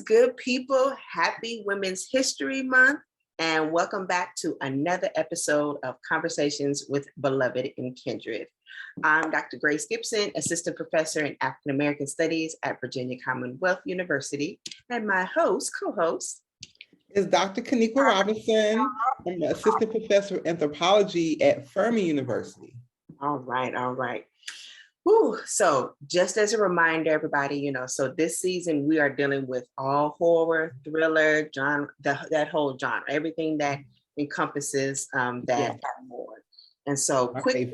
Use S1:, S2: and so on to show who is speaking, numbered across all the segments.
S1: good people? Happy Women's History Month, and welcome back to another episode of Conversations with Beloved Kindred. I'm Dr. Grace Gipson, Assistant Professor in African American Studies at Virginia Commonwealth University, and my co-host,
S2: is Dr. Kaniqua Robinson. I'm the Assistant Professor of Anthropology at Furman University.
S1: All right. Whew. So just as a reminder, everybody, so this season we are dealing with all horror, thriller, genre, that whole genre, everything that encompasses that horror. And so quickly,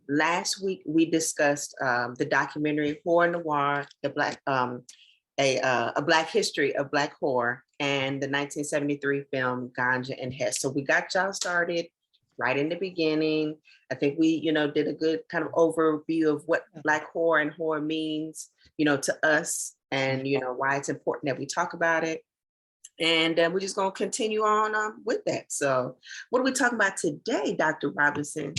S1: last week we discussed the documentary Horror Noir, the Black, a Black history of Black horror, and the 1973 film Ganja and Hess. So we got y'all started right in the beginning. I think we, did a good kind of overview of what Black horror and horror means, to us, and, why it's important that we talk about it. And we're just going to continue on with that. So what are we talking about today, Dr. Robinson?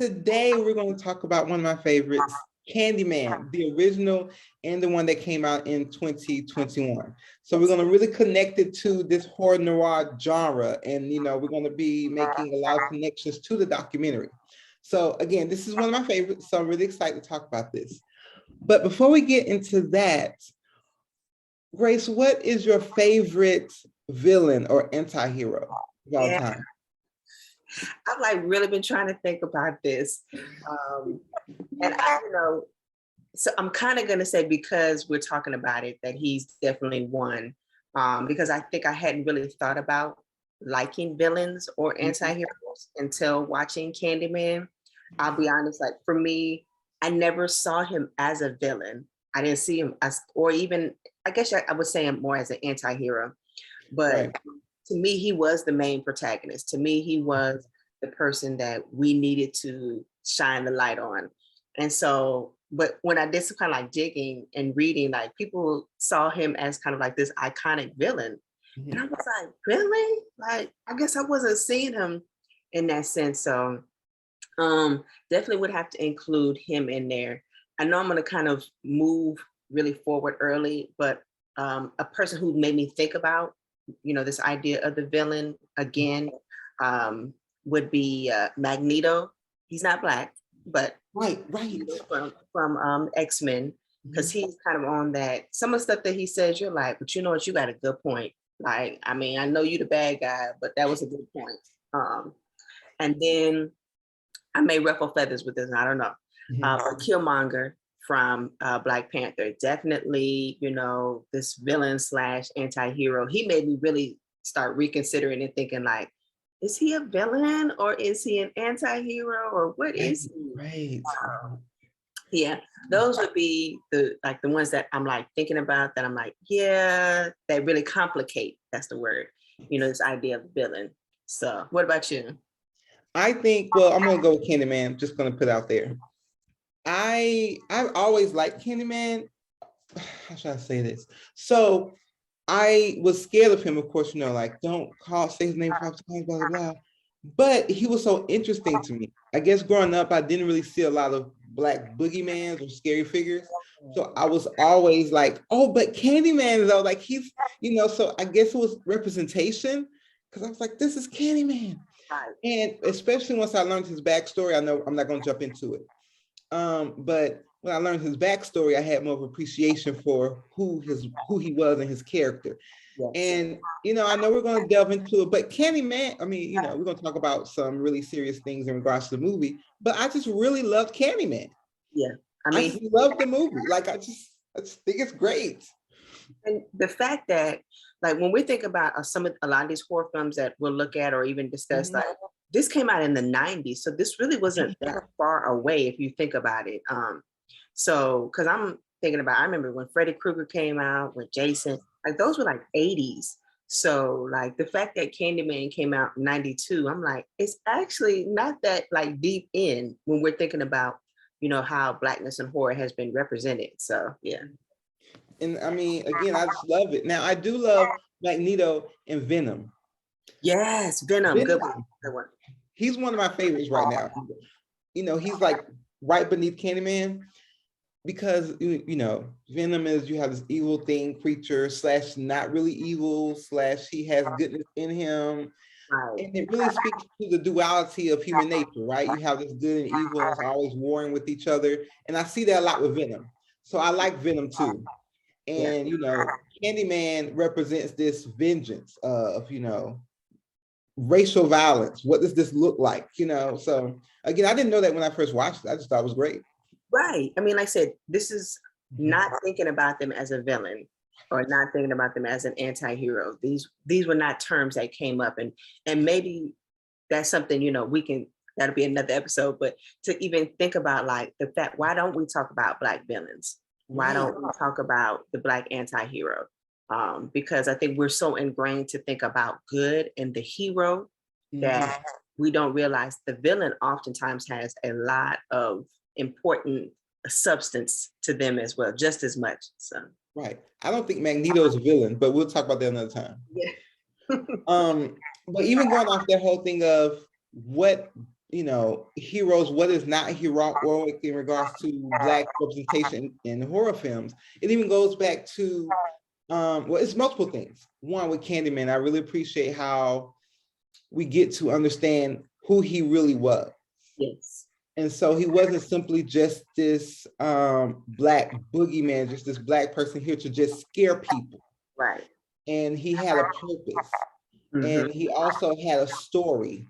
S2: Today, we're going to talk about one of my favorites, Candyman, the original and the one that came out in 2021. So we're going to really connect it to this horror noir genre. And, we're going to be making a lot of connections to the documentary. So again, this is one of my favorites. So I'm really excited to talk about this. But before we get into that, Grace, what is your favorite villain or anti-hero of all time?
S1: I've really been trying to think about this. And so I'm kind of going to say, because we're talking about it, that he's definitely one. Because I think I hadn't really thought about liking villains or anti-heroes until watching Candyman. I'll be honest, for me, I never saw him as a villain. I didn't see him as, or even, I guess I would say him more as an anti-hero. But to me, he was the main protagonist. To me, he was the person that we needed to shine the light on. And so, but when I did some kind of digging and reading, people saw him as kind of this iconic villain. And I was like, really? I guess I wasn't seeing him in that sense. So definitely would have to include him in there. I know I'm going to kind of move really forward early, but a person who made me think about, this idea of the villain again would be Magneto. He's not Black, but
S2: right.
S1: From X-Men, because he's kind of on that. Some of the stuff that he says, you're like, but you know what, you got a good point. I know you the bad guy, but that was a good point. And then I may ruffle feathers with this, I don't know. Killmonger from Black Panther, definitely, this villain / anti-hero. He made me really start reconsidering and thinking is he a villain or is he an anti-hero or what is he?
S2: Right.
S1: Yeah, those would be the ones that I'm thinking about, that I'm that really complicate, that's the word, this idea of villain. So what about you?
S2: I think, well, I'm going to go with Candyman. I'm just going to put it out there. I've always liked Candyman. How should I say this? So I was scared of him, of course, don't say his name, blah, blah, blah. But he was so interesting to me. I guess growing up, I didn't really see a lot of Black boogeymans or scary figures. So I was always oh, but Candyman, though, he's, so I guess it was representation, because I was this is Candyman. And especially once I learned his backstory, I know I'm not going to jump into it. But when I learned his backstory, I had more of appreciation for who he was and his character. Yes. And, I know we're going to delve into it, but Candyman, we're going to talk about some really serious things in regards to the movie, but I just really loved Candyman.
S1: Yeah.
S2: I just love the movie. I just think it's great.
S1: And the fact that, when we think about a lot of these horror films that we'll look at or even discuss, this came out in the 90s. So this really wasn't that far away if you think about it. So, because I'm thinking about, I remember when Freddy Krueger came out, with Jason, those were 80s. So the fact that Candyman came out in 92, I'm it's actually not that deep in when we're thinking about, how Blackness and horror has been represented. So, yeah.
S2: And again, I just love it. Now, I do love Magneto and Venom.
S1: Yes, Venom. Good one.
S2: He's one of my favorites right now. He's right beneath Candyman. because you know, Venom is, you have this evil thing creature slash not really evil slash he has goodness in him.
S1: Right.
S2: And it really speaks to the duality of human nature, right? You have this good and evil, and it's always warring with each other. And I see that a lot with Venom. So I like Venom too. And, you know, Candyman represents this vengeance of, you know, racial violence. What does this look like? You know, so again, I didn't know that when I first watched it. I just thought it was great.
S1: Right. I mean, like I said, this is not thinking about them as a villain or not thinking about them as an anti-hero. These were not terms that came up, and maybe that's something, you know, we can, that'll be another episode, but to even think about like the fact, why don't we talk about Black villains? Why don't we talk about the Black anti-hero? Because I think we're so ingrained to think about good and the hero that we don't realize the villain oftentimes has a lot of important substance to them as well, just as much. So
S2: right. I don't think Magneto's a villain, but we'll talk about that another time.
S1: yeah.
S2: But even going off that whole thing of what, you know, heroes, what is not heroic in regards to Black representation in horror films, it even goes back to, well, it's multiple things. One, with Candyman, I really appreciate how we get to understand who he really was.
S1: Yes.
S2: And so he wasn't simply just this Black boogeyman, just this Black person here to just scare people.
S1: Right.
S2: And he had a purpose. And he also had a story.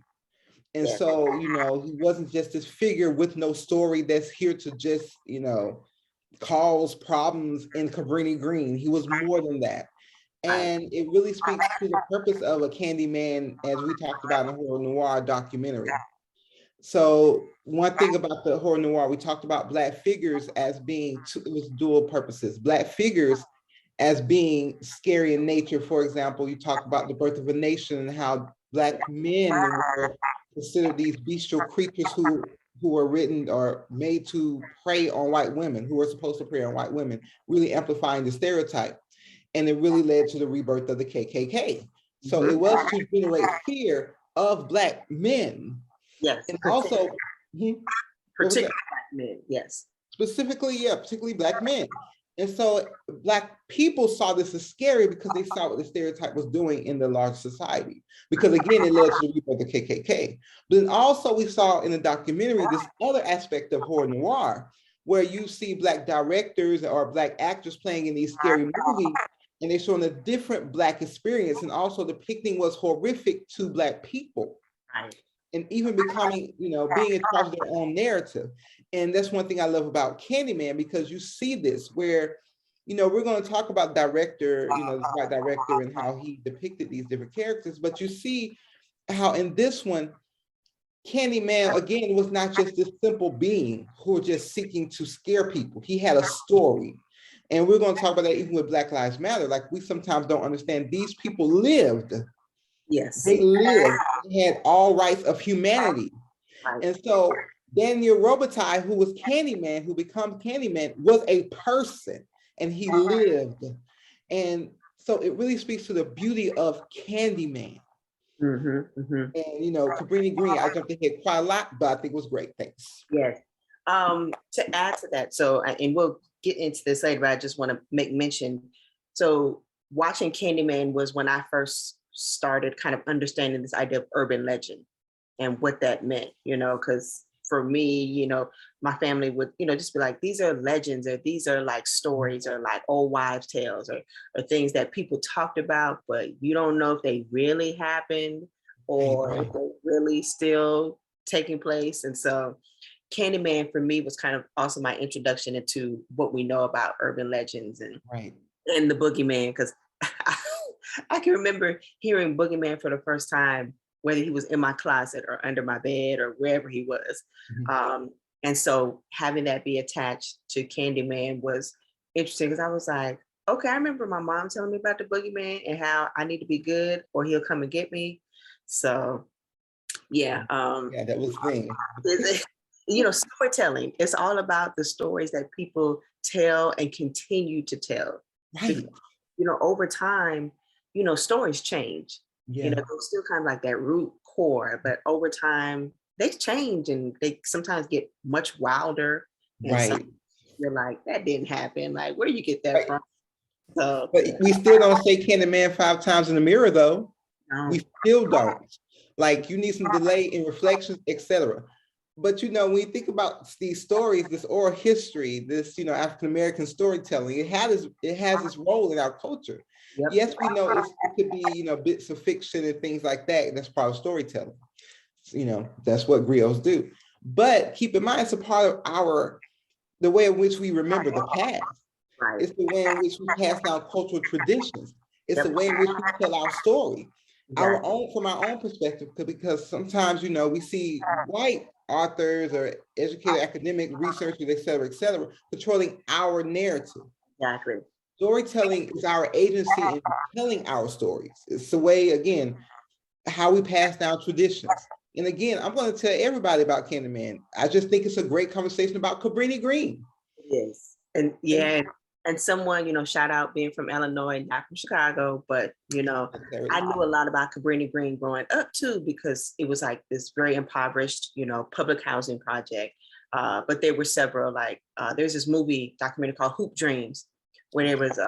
S2: And so, you know, he wasn't just this figure with no story that's here to just, you know, cause problems in Cabrini Green. He was more than that. And it really speaks to the purpose of a Candyman, as we talked about in the horror noir documentary. So one thing about the horror noir, we talked about Black figures as being, it was dual purposes. Black figures as being scary in nature. For example, you talk about The Birth of a Nation and how Black men were considered these bestial creatures who were written or made to prey on white women, who were supposed to prey on white women, really amplifying the stereotype. And it really led to the rebirth of the KKK. So it was to generate fear of Black men.
S1: Yes.
S2: And also,
S1: particularly Black men, yes.
S2: Specifically, yeah, particularly Black men. And so Black people saw this as scary because they saw what the stereotype was doing in the large society. Because again, it led to the rebirth of the KKK. But then also we saw in the documentary this other aspect of horror noir, where you see Black directors or Black actors playing in these scary movies, and they're showing a different Black experience and also depicting what's horrific to Black people.
S1: Right.
S2: And even becoming, you know, being in charge of their own narrative. And that's one thing I love about Candyman, because you see this where, you know, we're going to talk about director, you know, the Black director and how he depicted these different characters, but you see how in this one, Candyman, again, was not just this simple being who was just seeking to scare people. He had a story. And we're going to talk about that even with Black Lives Matter. Like, we sometimes don't understand these people lived.
S1: Yes.
S2: They lived, they had all rights of humanity.
S1: Right.
S2: And so Daniel Robitaille, who was Candyman, who becomes Candyman, was a person and he lived. And so it really speaks to the beauty of Candyman. And, you know, Cabrini Green, I jumped ahead quite a lot, but I think it was great. Thanks.
S1: Yes. To add to that, so, and we'll get into this later, but I just want to make mention. So watching Candyman was when I first started kind of understanding this idea of urban legend and what that meant, you know, because for me, you know, my family would, you know, just be like, these are legends, or these are like stories, or like old wives' tales, or things that people talked about, but you don't know if they really happened or if they're really still taking place. And so Candyman for me was kind of also my introduction into what we know about urban legends and the boogeyman, because I can remember hearing boogeyman for the first time, whether he was in my closet or under my bed or wherever he was. And so having that be attached to Candyman was interesting, because I was like, okay, I remember my mom telling me about the boogeyman and how I need to be good or he'll come and get me. So yeah.
S2: Yeah, that was the thing.
S1: You know, storytelling, it's all about the stories that people tell and continue to tell.
S2: Right.
S1: Because, you know, over time, you know, stories change.
S2: Yeah.
S1: You know, they're still kind of like that root core, but over time they change and they sometimes get much wilder.
S2: Right.
S1: you're like, that didn't happen. Like, where do you get that
S2: Right.
S1: from? So,
S2: But we still don't say Candyman 5 times in the mirror, though. We still don't. Like, you need some delay in reflections, etc. But when you think about these stories, this oral history, this African American storytelling, it has its role in our culture.
S1: yep.
S2: Yes, we know it could be bits of fiction and things like that. That's part of storytelling. That's what griots do. But keep in mind, it's a part of the way in which we remember the past.
S1: Right.
S2: It's the way in which we pass down cultural traditions. It's
S1: Yep.
S2: the way in which we tell our story.
S1: Exactly.
S2: From our own perspective, because sometimes we see white authors or educated academic researchers, et cetera, controlling our narrative.
S1: Exactly.
S2: Storytelling is our agency in telling our stories. It's the way, again, how we pass down traditions. And again, I'm going to tell everybody about Candyman. I just think it's a great conversation about Cabrini Green.
S1: It is. And yeah, and someone, shout out being from Illinois, not from Chicago, but I knew a lot about Cabrini Green growing up too, because it was like this very impoverished, public housing project. But there were several, like there's this movie documentary called Hoop Dreams, where there was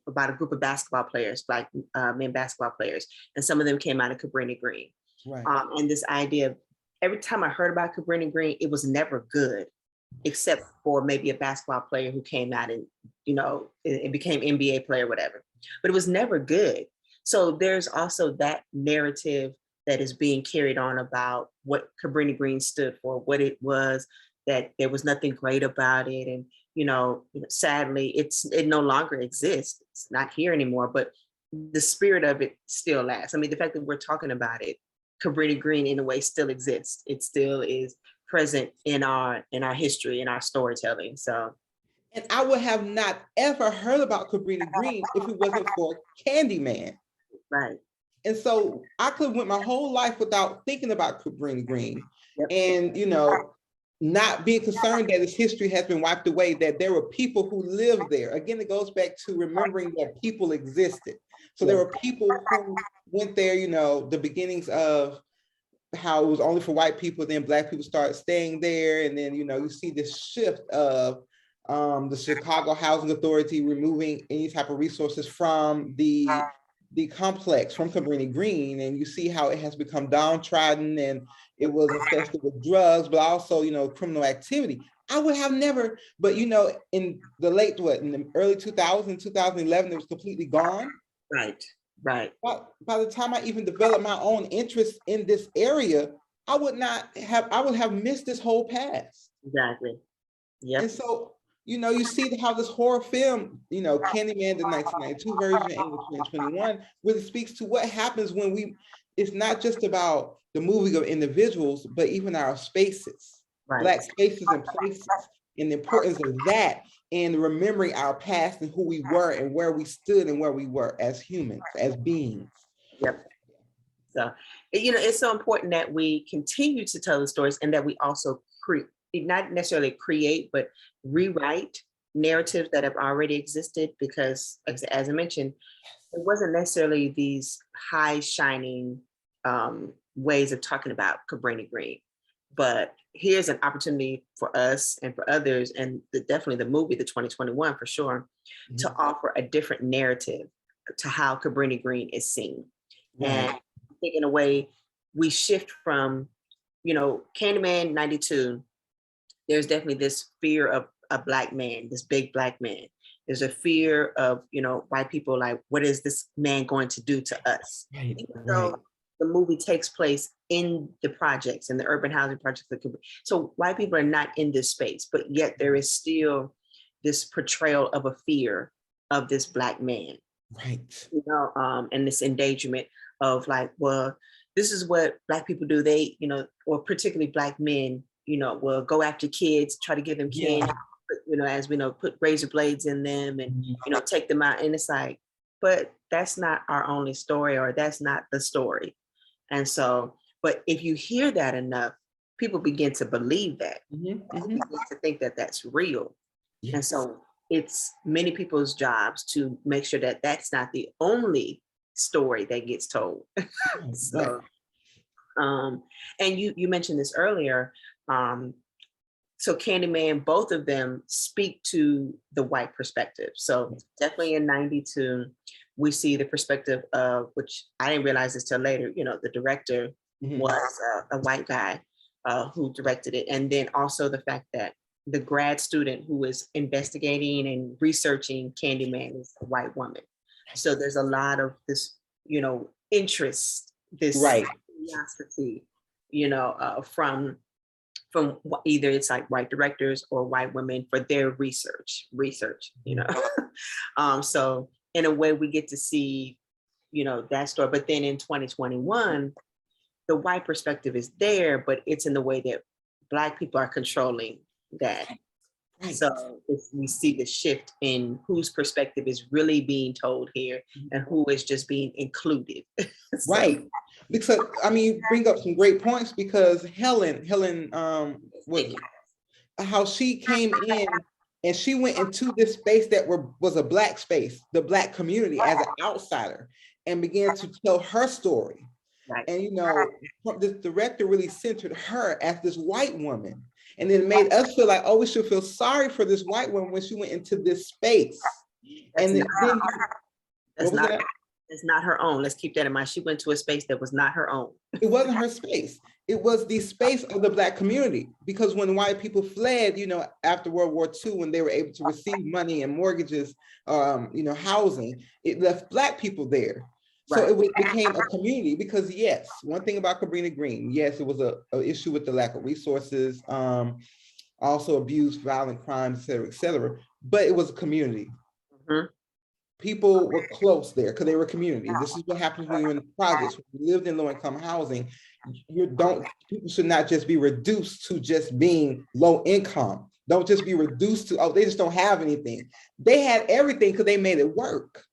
S1: about a group of basketball players, black men basketball players, and some of them came out of Cabrini Green.
S2: Right.
S1: And this idea of every time I heard about Cabrini Green, it was never good, except for maybe a basketball player who came out and, it became NBA player, whatever, but it was never good. So there's also that narrative that is being carried on about what Cabrini Green stood for, what it was, that there was nothing great about it. And, sadly, it no longer exists. It's not here anymore, but the spirit of it still lasts. I mean, the fact that we're talking about it, Cabrini Green in a way still exists. It still is present in our history, in our storytelling. So,
S2: and I would have not ever heard about Cabrini Green if it wasn't for Candyman.
S1: Right.
S2: And so I could have went my whole life without thinking about Cabrini Green.
S1: Yep.
S2: And not being concerned that its history has been wiped away, that there were people who lived there. Again, it goes back to remembering that people existed. So there were people who went there, the beginnings of how it was only for white people, then black people started staying there. And then, you see this shift of the Chicago Housing Authority removing any type of resources from the complex, from Cabrini Green, and you see how it has become downtrodden, and it was infested with drugs, but also, criminal activity. I would have never, but in the early 2000s, 2011, it was completely gone.
S1: Right.
S2: By the time I even developed my own interest in this area, I would have missed this whole past.
S1: Exactly. Yeah.
S2: And so, you see how this horror film, Candyman, the 1992 version and the 2021, really speaks to what happens when it's not just about the moving of individuals, but even our spaces,
S1: right.
S2: Black spaces and places, and the importance of that, and remembering our past and who we were and where we stood and where we were as humans, as beings.
S1: Yep. So, it's so important that we continue to tell the stories, and that we also not necessarily create, but rewrite narratives that have already existed, because as I mentioned, it wasn't necessarily these high shining ways of talking about Cabrini Green, but here's an opportunity for us and for others, and definitely the movie, the 2021 for sure, to offer a different narrative to how Cabrini Green is seen. Right. And I think in a way we shift from, Candyman 92, there's definitely this fear of a Black man, this big Black man. There's a fear of, white people, like, what is this man going to do to us? Right. Even though the movie takes place in the projects, in the urban housing projects. So white people are not in this space, but yet there is still this portrayal of a fear of this Black man. Right. And this endangerment of, like, well, this is what Black people do. They, or particularly Black men, will go after kids, try to give them candy, as we know, put razor blades in them and, take them out. And it's like, but that's not our only story, or that's not the story. And so, but if you hear that enough, people begin to believe that, begin to think that that's real. Yes. And so it's many people's jobs to make sure that that's not the only story that gets told. So, and you mentioned this earlier, so Candyman, both of them speak to the white perspective. So definitely in 92, we see the perspective of, which I didn't realize this till later, the director was a white guy who directed it. And then also the fact that the grad student who is investigating and researching Candyman is a white woman. So there's a lot of this, interest, this curiosity, from either it's like white directors or white women for their research, so in a way we get to see, that story. But then in 2021, the white perspective is there, but it's in the way that Black people are controlling that. Right. So we see the shift in whose perspective is really being told here and who is just being included.
S2: Right. Because you bring up some great points, because Helen, how she came in and she went into this space that was a Black space, the Black community, as an outsider, and began to tell her story. Right. And this director really centered her as this white woman, and it made us feel like, we should feel sorry for this white woman when she went into this space.
S1: It's not her own. Let's keep that in mind. She went to a space that was not her own.
S2: It wasn't her space. It was the space of the Black community, because when white people fled, after World War II, when they were able to receive money and mortgages, housing, it left Black people there. So it became a community, because yes, one thing about Cabrini Green, yes, it was an issue with the lack of resources, also abuse, violent crimes, et cetera, but it was a community. People were close there because they were community. This is what happens when you're in the projects. When you lived in low-income housing, people should not just be reduced to just being low income. Don't just be reduced to, they just don't have anything. They had everything because they made it work.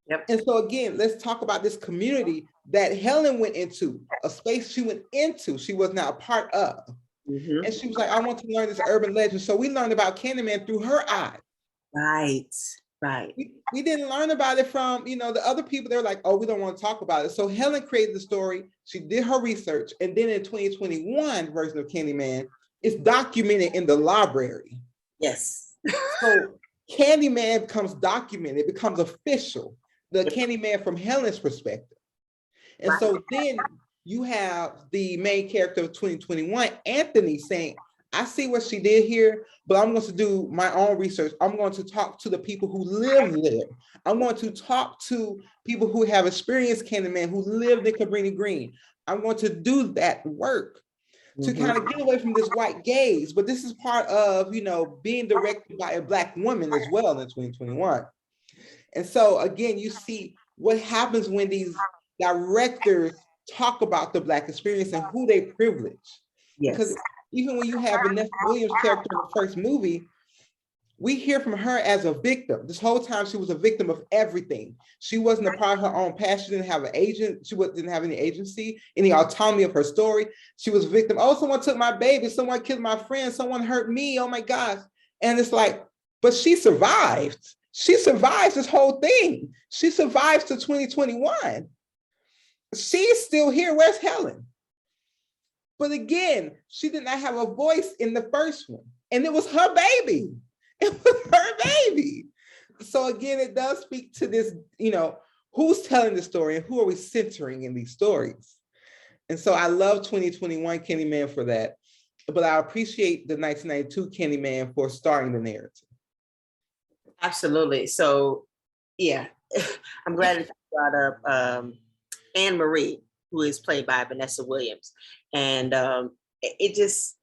S1: Yep.
S2: And so again, let's talk about this community that Helen went into, a space she went into, she was not a part of. And she was like, I want to learn this urban legend. So we learned about Candyman through her eyes.
S1: Right.
S2: We didn't learn about it from, the other people. They were like, we don't want to talk about it. So Helen created the story. She did her research. And then in 2021 version of Candyman, it's documented in the library.
S1: Yes.
S2: So Candyman becomes documented, it becomes official. The Candyman from Helen's perspective. And so then you have the main character of 2021, Anthony, saying, I see what she did here, but I'm going to do my own research. I'm going to talk to the people who live there. I'm going to talk to people who have experienced Candyman, who lived in Cabrini Green. I'm going to do that work to kind of get away from this white gaze. But this is part of, being directed by a Black woman as well in 2021. And so again, you see what happens when these directors talk about the Black experience and who they privilege.
S1: Yes.
S2: Because even when you have Vanessa Williams' character in the first movie, we hear from her as a victim. This whole time she was a victim of everything. She wasn't a part of her own past. She didn't have an agent. She didn't have any agency, any autonomy of her story. She was a victim. Someone took my baby. Someone killed my friend. Someone hurt me. Oh my gosh. And it's like, but she survived. She survives this whole thing. She survives to 2021. She's still here. Where's Helen? But again, she did not have a voice in the first one. And it was her baby. It was her baby. So again, it does speak to this, who's telling the story and who are we centering in these stories? And so I love 2021 Candyman for that. But I appreciate the 1992 Candyman for starting the narrative.
S1: Absolutely. So, yeah, I'm glad that you brought up Anne Marie, who is played by Vanessa Williams. And it just,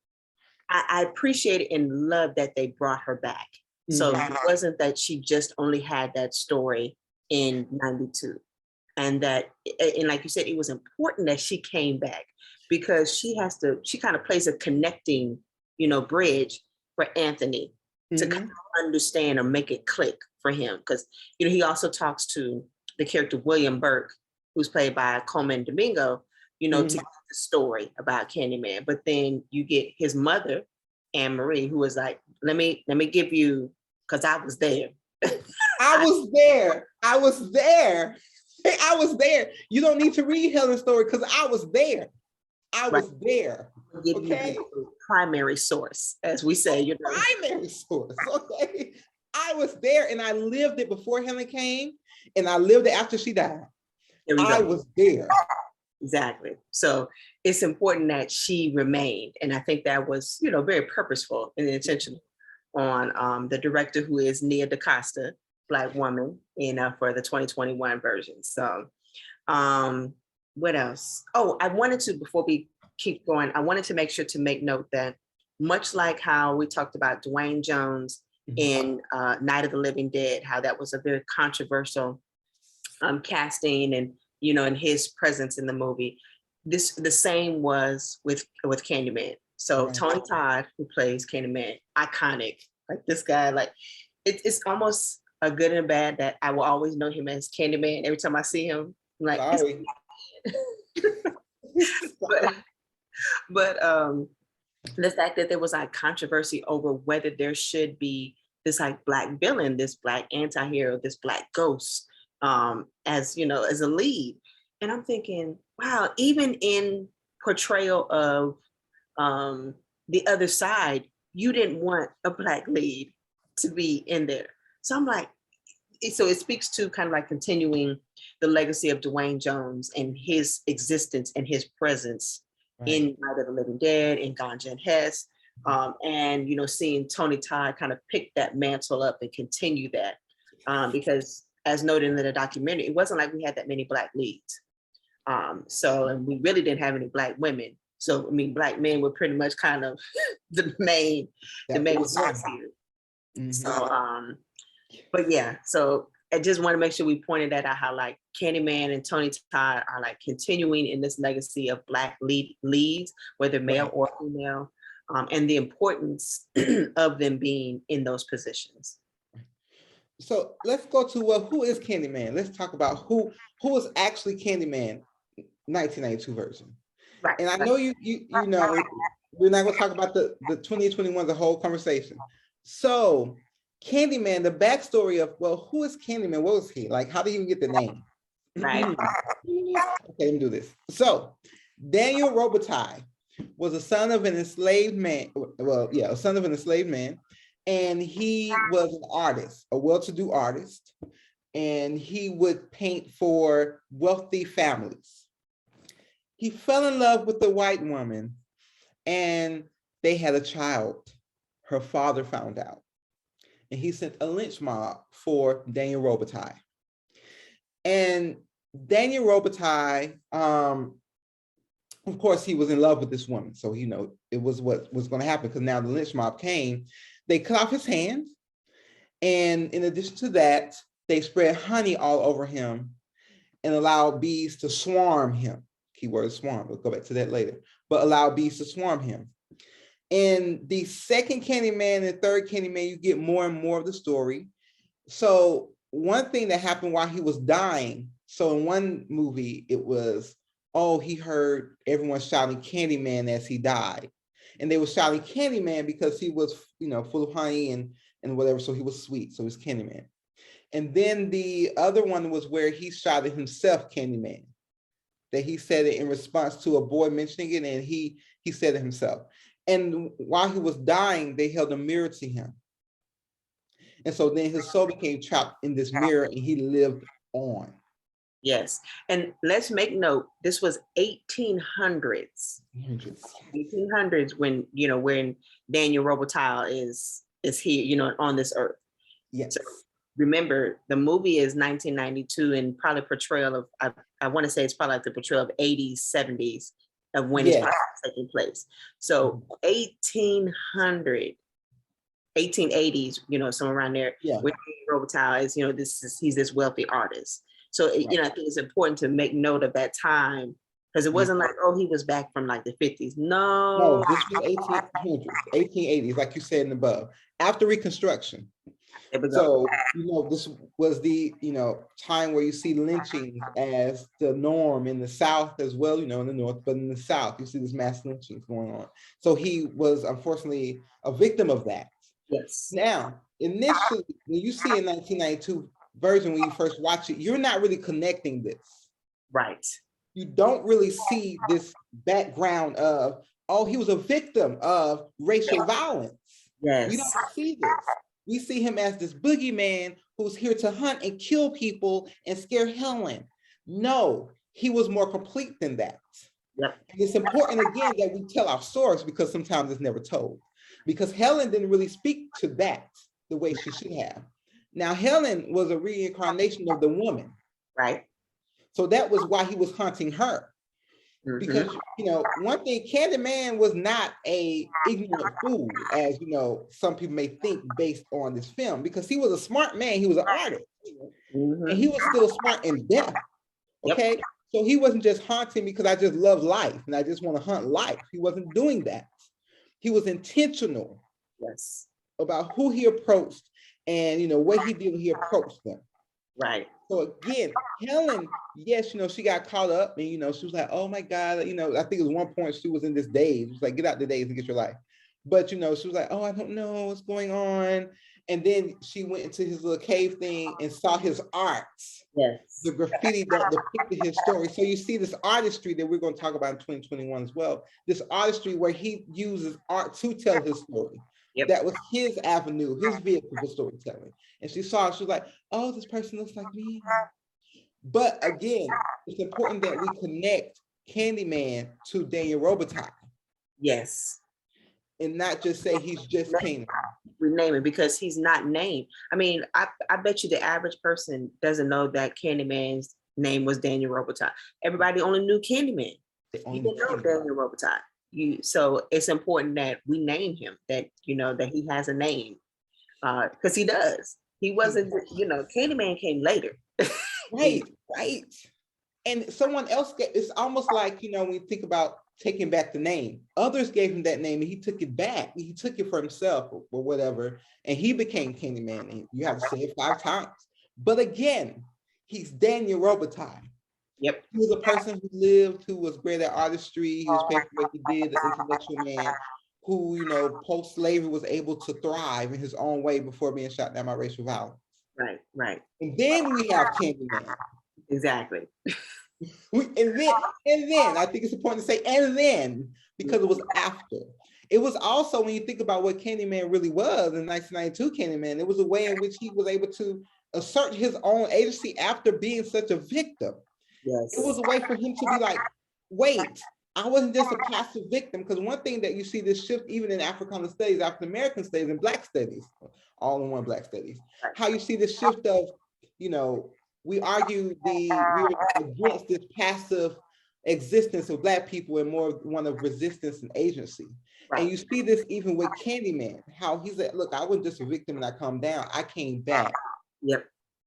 S1: I appreciate it and love that they brought her back. So it wasn't that she just only had that story in 92. And like you said, it was important that she came back, because she kind of plays a connecting, bridge for Anthony to kind of understand or make it click for him. Because, he also talks to the character William Burke, who's played by Coleman Domingo, to get the story about Candyman. But then you get his mother, Anne Marie, who was like, let me give you, because I was there.
S2: I was there. You don't need to read Helen's story because I was there. I was there.
S1: Give you
S2: Okay.
S1: the primary source, as we say. You know.
S2: Primary source. Okay. I was there and I lived it before Helen came, and I lived it after she died. I was there.
S1: Exactly. So it's important that she remained. And I think that was, you know, very purposeful and intentional on the director, who is Nia DaCosta, Black woman, for the 2021 version. So what else? Oh, I wanted to, before we keep going, I wanted to make sure to make note that much like how we talked about Dwayne Jones in Night of the Living Dead, how that was a very controversial casting and, you know, and his presence in the movie. The same was with Candyman. So right. Toni Todd, who plays Candyman, iconic. Like this guy, like it's almost a good and bad that I will always know him as Candyman. Every time I see him, I'm like, sorry. but the fact that there was like controversy over whether there should be this like Black villain, this Black anti-hero, this Black ghost, as you know, as a lead. And I'm thinking, wow, even in portrayal of the other side, you didn't want a Black lead to be in there. So I'm like, so it speaks to kind of like continuing the legacy of Dwayne Jones and his existence and his presence in Night of the Living Dead, in Ganja and Hess, and, you know, seeing Toni Todd kind of pick that mantle up and continue that, because as noted in the documentary, it wasn't like we had that many Black leads. So, and we really didn't have any Black women. So, I mean, Black men were pretty much kind of the main source here. Mm-hmm. So, but yeah, so I just want to make sure we pointed that out, how like Candyman and Toni Todd are like continuing in this legacy of Black leads, whether male or female, and the importance of them being in those positions.
S2: So let's go to who is Candyman? Let's talk about who is actually Candyman 1992 version. Right. And I know you know, we're not gonna talk about the 2021, the whole conversation. So Candyman, the backstory of, well, who is Candyman? What was he? Like, how did he even get the name? Right. Okay, let me do this. So Daniel Robitaille was a son of an enslaved man. Well, yeah, a son of an enslaved man. And he was an artist, a well-to-do artist, and he would paint for wealthy families. He fell in love with a white woman, and they had a child. Her father found out, and he sent a lynch mob for Daniel Robitaille. And Daniel Robitaille, of course, he was in love with this woman, so you know it was what was going to happen, because now the lynch mob came. They cut off his hand, and in addition to that, they spread honey all over him and allowed bees to swarm him. Keyword swarm, we'll go back to that later, but allow bees to swarm him. In the second Candyman and third Candyman, you get more and more of the story. So one thing that happened while he was dying, so in one movie, it was, oh, he heard everyone shouting Candyman as he died. And they were shouting Candyman because he was, you know, full of honey and whatever, so he was sweet, so he's Candyman. And then the other one was where he shouted himself Candyman, that he said it in response to a boy mentioning it, and he said it himself. And while he was dying, they held a mirror to him. And so then his soul became trapped in this mirror, and he lived on.
S1: Yes, and let's make note, this was 1800s. 1800s when, you know, when Daniel Robitaille is here, you know, on this earth.
S2: Yes.
S1: So remember, the movie is 1992, and probably portrayal of, I want to say it's probably like the portrayal of 80s, 70s of when it's taking place. So 1880s, you know, somewhere around there, when Robitaille is, you know, he's this wealthy artist. So, you know, I think it's important to make note of that time, because it wasn't like, oh, he was back from like the 50s. No,
S2: this was 1880s, like you said in above, after Reconstruction. So, you know, this was the, you know, time where you see lynching as the norm in the South as well, you know, in the North, but in the South, you see this mass lynchings going on. So he was unfortunately a victim of that.
S1: Yes.
S2: Now, initially, when you see in 1992 version, when you first watch it, you're not really connecting this.
S1: Right.
S2: You don't really see this background of oh, he was a victim of racial violence.
S1: Yes.
S2: We don't see this. We see him as this boogeyman who's here to hunt and kill people and scare Helen. No, he was more complete than that.
S1: Yep.
S2: And it's important, again, that we tell our stories, because sometimes it's never told. Because Helen didn't really speak to that the way she should have. Now, Helen was a reincarnation of the woman.
S1: Right.
S2: So that was why he was hunting her. Because, you know, one thing, Candyman was not a ignorant fool, as, you know, some people may think based on this film, because he was a smart man. He was an artist. And he was still smart in death. Okay. Yep. So he wasn't just haunting because I just love life and I just want to hunt life. He wasn't doing that. He was intentional.
S1: Yes.
S2: About who he approached and, you know, what he did when he approached them.
S1: Right.
S2: So again, Helen, yes, you know, she got caught up and, you know, she was like, oh my God, you know, I think it was one point she was in this daze. It was like, get out the daze and get your life. But, you know, she was like, oh, I don't know what's going on. And then she went into his little cave thing and saw his art.
S1: Yes.
S2: The graffiti that depicted his story. So you see this artistry that we're going to talk about in 2021 as well. This artistry where he uses art to tell his story. Yep. That was his avenue, his vehicle for storytelling. And she saw it, she was like, oh, this person looks like me. But again, it's important that we connect Candyman to Daniel Robitaille.
S1: Yes.
S2: And not just say he's just Candyman.
S1: Rename it, because he's not named. I mean, I bet you the average person doesn't know that Candyman's name was Daniel Robitaille. Everybody only knew Candyman. You didn't know Daniel Robitaille. So it's important that we name him, that, you know, that he has a name, because he does. He wasn't, you know, Candyman came later.
S2: Right. And someone else, it's almost like, you know, when you think about taking back the name, others gave him that name and he took it back. He took it for himself or whatever, and he became Candyman. And you have to say it 5 times. But again, he's Daniel Robitaille.
S1: Yep.
S2: He was a person who lived, who was great at artistry. He was paid for what he did, an intellectual man who, you know, post-slavery was able to thrive in his own way before being shot down by racial violence.
S1: Right.
S2: And then we have Candyman.
S1: Exactly.
S2: And then I think it's important to say, and then, because it was after. It was also, when you think about what Candyman really was in 1992 Candyman, it was a way in which he was able to assert his own agency after being such a victim. Yes. It was a way for him to be like, wait, I wasn't just a passive victim. Because one thing that you see this shift even in Africana studies, African American studies, and Black studies, all in one Black studies, how you see the shift of, you know, we argue we were against this passive existence of Black people and more one of resistance and agency. Right. And you see this even with Candyman, how he said, look, I wasn't just a victim and I calmed down. I came back.
S1: Yep.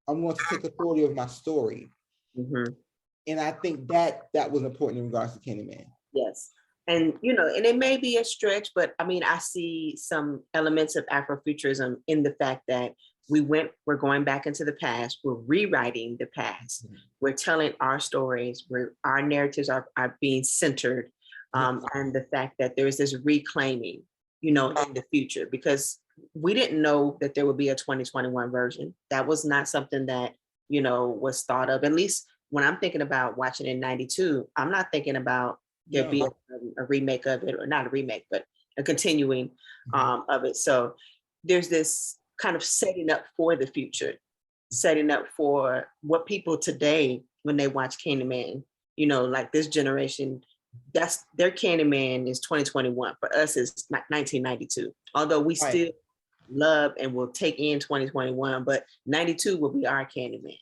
S2: I'm going to take authority of my story. And I think that was important in regards to Candyman.
S1: Yes. And, you know, and it may be a stretch, but I mean, I see some elements of Afrofuturism in the fact that we're going back into the past, we're rewriting the past, we're telling our stories, our narratives are being centered, and the fact that there's this reclaiming, you know, in the future, because we didn't know that there would be a 2021 version. That was not something that, you know, was thought of. At least when I'm thinking about watching in 92, I'm not thinking about there being a remake of it, or not a remake, but a continuing of it. So there's this kind of setting up for the future, setting up for what people today, when they watch Candyman, you know, like this generation, that's their Candyman is 2021. For us, it's 1992. Although we still love and will take in 2021, but 92 will be our Candyman.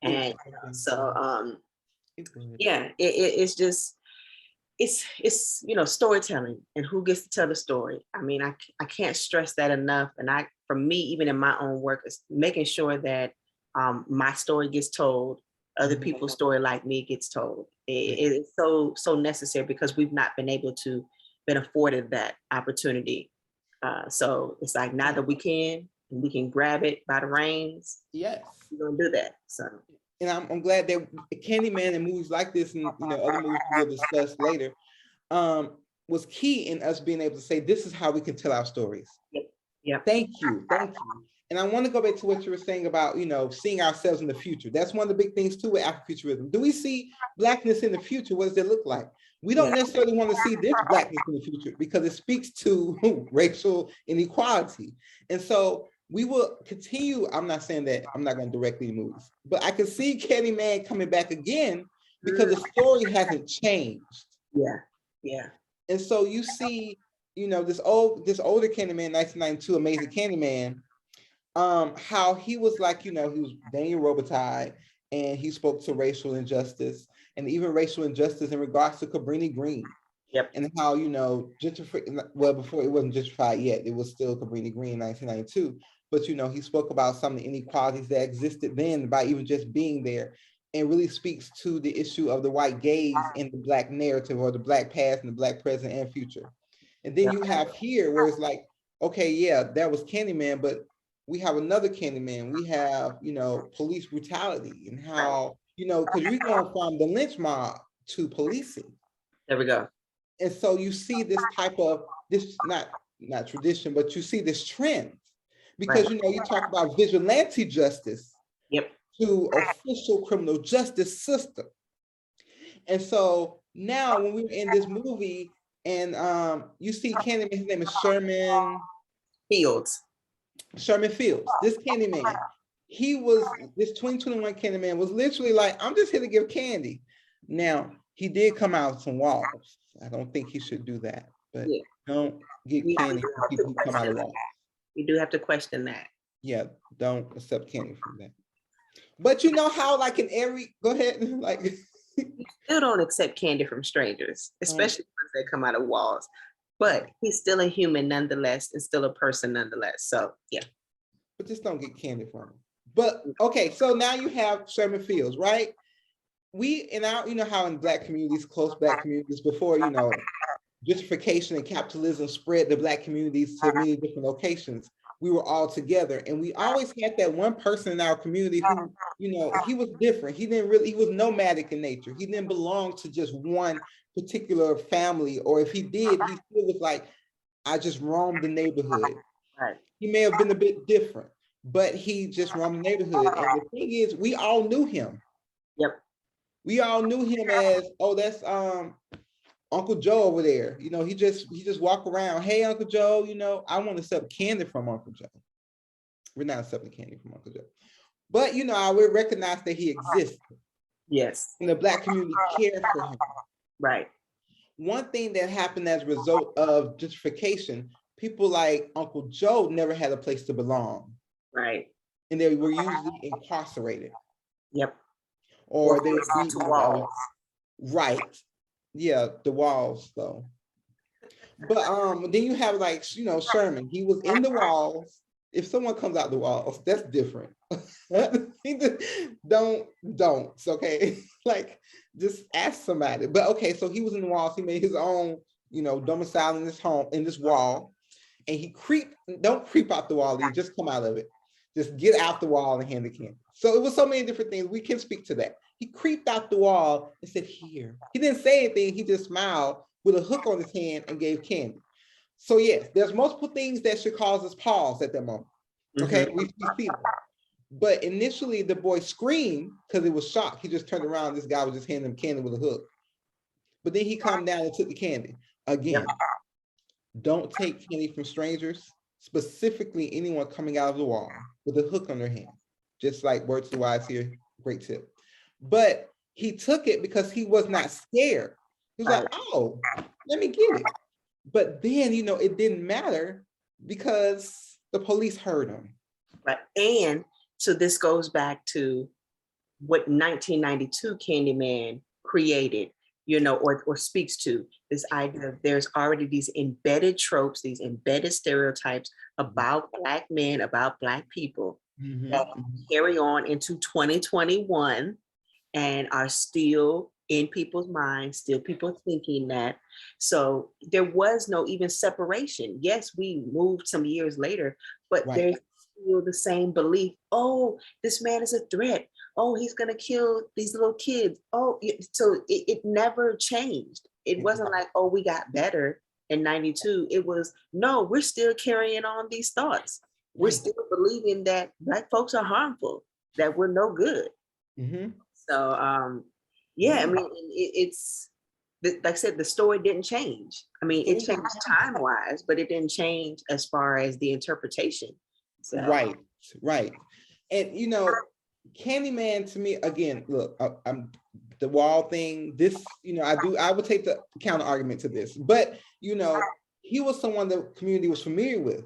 S1: And so, yeah, it's just, it's you know, storytelling and who gets to tell the story. I mean, I can't stress that enough. And for me, even in my own work, is making sure that my story gets told, other people's story like me gets told. It's so necessary, because we've not been afforded that opportunity. So it's like, now that we can grab it by the reins.
S2: Yes,
S1: we're gonna do that. So.
S2: And I'm glad that Candyman and movies like this, and, you know, other movies we'll discuss later, was key in us being able to say, this is how we can tell our stories.
S1: Yeah.
S2: Thank you. And I want to go back to what you were saying about, seeing ourselves in the future. That's one of the big things too with Afrofuturism. Do we see Blackness in the future? What does it look like? We don't necessarily want to see this Blackness in the future because it speaks to racial inequality. And so we will continue. I'm not saying that I'm not going to directly move, but I can see Candyman coming back again because the story hasn't changed.
S1: Yeah.
S2: And so you see, this older Candyman, 1992, Amazing Candyman, how he was like, he was Daniel Robitaille, and he spoke to racial injustice and even racial injustice in regards to Cabrini Green.
S1: Yep.
S2: And how, before it wasn't gentrified yet, it was still Cabrini Green in 1992. But, he spoke about some of the inequalities that existed then by even just being there, and really speaks to the issue of the white gaze in the Black narrative, or the Black past and the Black present and future. And then you have here where it's like, okay, yeah, that was Candyman, but we have another Candyman. We have, police brutality, and how, because we're going from the lynch mob to policing.
S1: There we go.
S2: And so you see this type of, this not tradition, but you see this trend, because, you talk about vigilante justice to official criminal justice system. And so now when we were in this movie, and you see Candyman, his name is Sherman
S1: Fields.
S2: This Candyman, this 2021 Candyman was literally like, I'm just here to give candy. Now, he did come out some walls. I don't think he should do that, but don't get candy from people who come out of walls.
S1: You do have to question that.
S2: Yeah, don't accept candy from that. But you know how, like in every, go ahead, like.
S1: You still don't accept candy from strangers, especially once they come out of walls. But he's still a human nonetheless, and still a person nonetheless. So yeah.
S2: But just don't get candy from him. But okay, so now you have Sherman Fields, right? We in our, how in Black communities, close Black communities, before gentrification and capitalism spread the Black communities to many different locations, we were all together, and we always had that one person in our community who, he was different. He was nomadic in nature. He didn't belong to just one particular family, or if he did, he still was like, I just roamed the neighborhood.
S1: Right.
S2: He may have been a bit different, but he just roamed the neighborhood. And the thing is, we all knew him.
S1: Yep.
S2: We all knew him as, oh, that's Uncle Joe over there. He just walk around. Hey, Uncle Joe, I want to accept candy from Uncle Joe. We're not accepting candy from Uncle Joe. But, I would recognize that he exists.
S1: Yes.
S2: And the Black community cared for him.
S1: Right.
S2: One thing that happened as a result of gentrification, people like Uncle Joe never had a place to belong.
S1: Right.
S2: And they were usually incarcerated.
S1: Yep.
S2: Or they would be
S1: to walls.
S2: Right. Yeah, the walls though. But then you have like, Sherman, he was in the walls. If someone comes out the walls, that's different. don't, okay? Like, just ask somebody. But okay, so he was in the walls. He made his own, domicile in this home, in this wall. And don't creep out the wall, just come out of it. Just get out the wall and hand the candy. So it was so many different things. We can speak to that. He creeped out the wall and said, here. He didn't say anything. He just smiled with a hook on his hand and gave candy. So yes, there's multiple things that should cause us pause at that moment. Okay, we see that. But initially the boy screamed because he was shocked. He just turned around. This guy was just handing him candy with a hook. But then he calmed down and took the candy. Again, don't take candy from strangers, specifically anyone coming out of the wall with a hook on their hand. Just like words to wise here, great tip. But he took it because he was not scared. He was like, oh, let me get it. But then, it didn't matter because the police heard him.
S1: Right. And so this goes back to what 1992 Candyman created, or speaks to this idea of there's already these embedded tropes, these embedded stereotypes about Black men, about Black people that carry on into 2021 and are still in people's minds, still people thinking that. So there was no even separation. Yes, we moved some years later, but there's still the same belief. Oh, this man is a threat. Oh, he's gonna kill these little kids. Oh, so it never changed. It wasn't like, oh, we got better in 92. It was, no, we're still carrying on these thoughts. we're still believing that Black folks are harmful, that we're no good.
S2: Mm-hmm.
S1: So yeah, I mean, it's like I said, the story didn't change. I mean, it changed time-wise, but it didn't change as far as the interpretation. So.
S2: Right. And you know, Candyman to me, again, look, I'm the wall thing. This, you know, I would take the counter argument to this, but you know, he was someone the community was familiar with.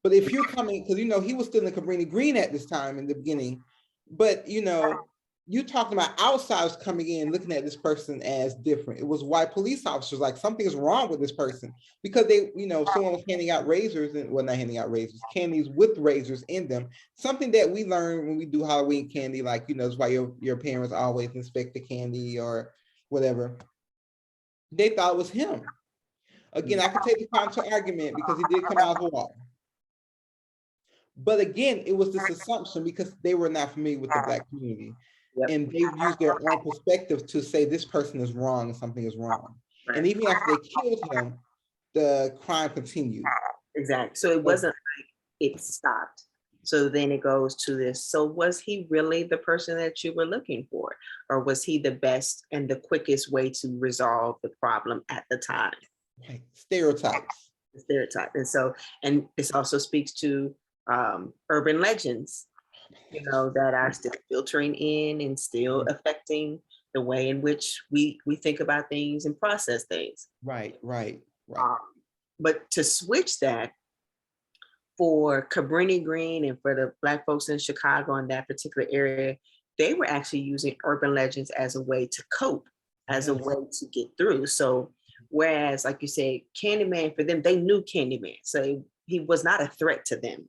S2: But if you're coming, because you know, he was still in Cabrini Green at this time in the beginning, but you know, you talking about outsiders coming in looking at this person as different. It was white police officers like something is wrong with this person because they, you know, someone was handing out razors and well, not handing out razors, candies with razors in them. Something that we learn when we do Halloween candy, like, you know, that's why your parents always inspect the candy or whatever. They thought it was him. Again, I could take the counter argument because he did come out of the wall. But again, it was this assumption because they were not familiar with the Black community. Yep. And they used their own perspective to say this person is wrong and something is wrong. Right. And even after they killed him, the crime continued.
S1: Exactly. So it wasn't like it stopped. So then it goes to this. So was he really the person that you were looking for? Or was he the best and the quickest way to resolve the problem at the time?
S2: Right. Stereotypes.
S1: Stereotype. And so, and this also speaks to urban legends, you know, that are still filtering in and still affecting the way in which we think about things and process things.
S2: Right.
S1: But to switch that for Cabrini Green and for the Black folks in Chicago in that particular area, they were actually using urban legends as a way to cope, as a way to get through. So whereas, like you said, Candyman, for them, they knew Candyman. So he was not a threat to them.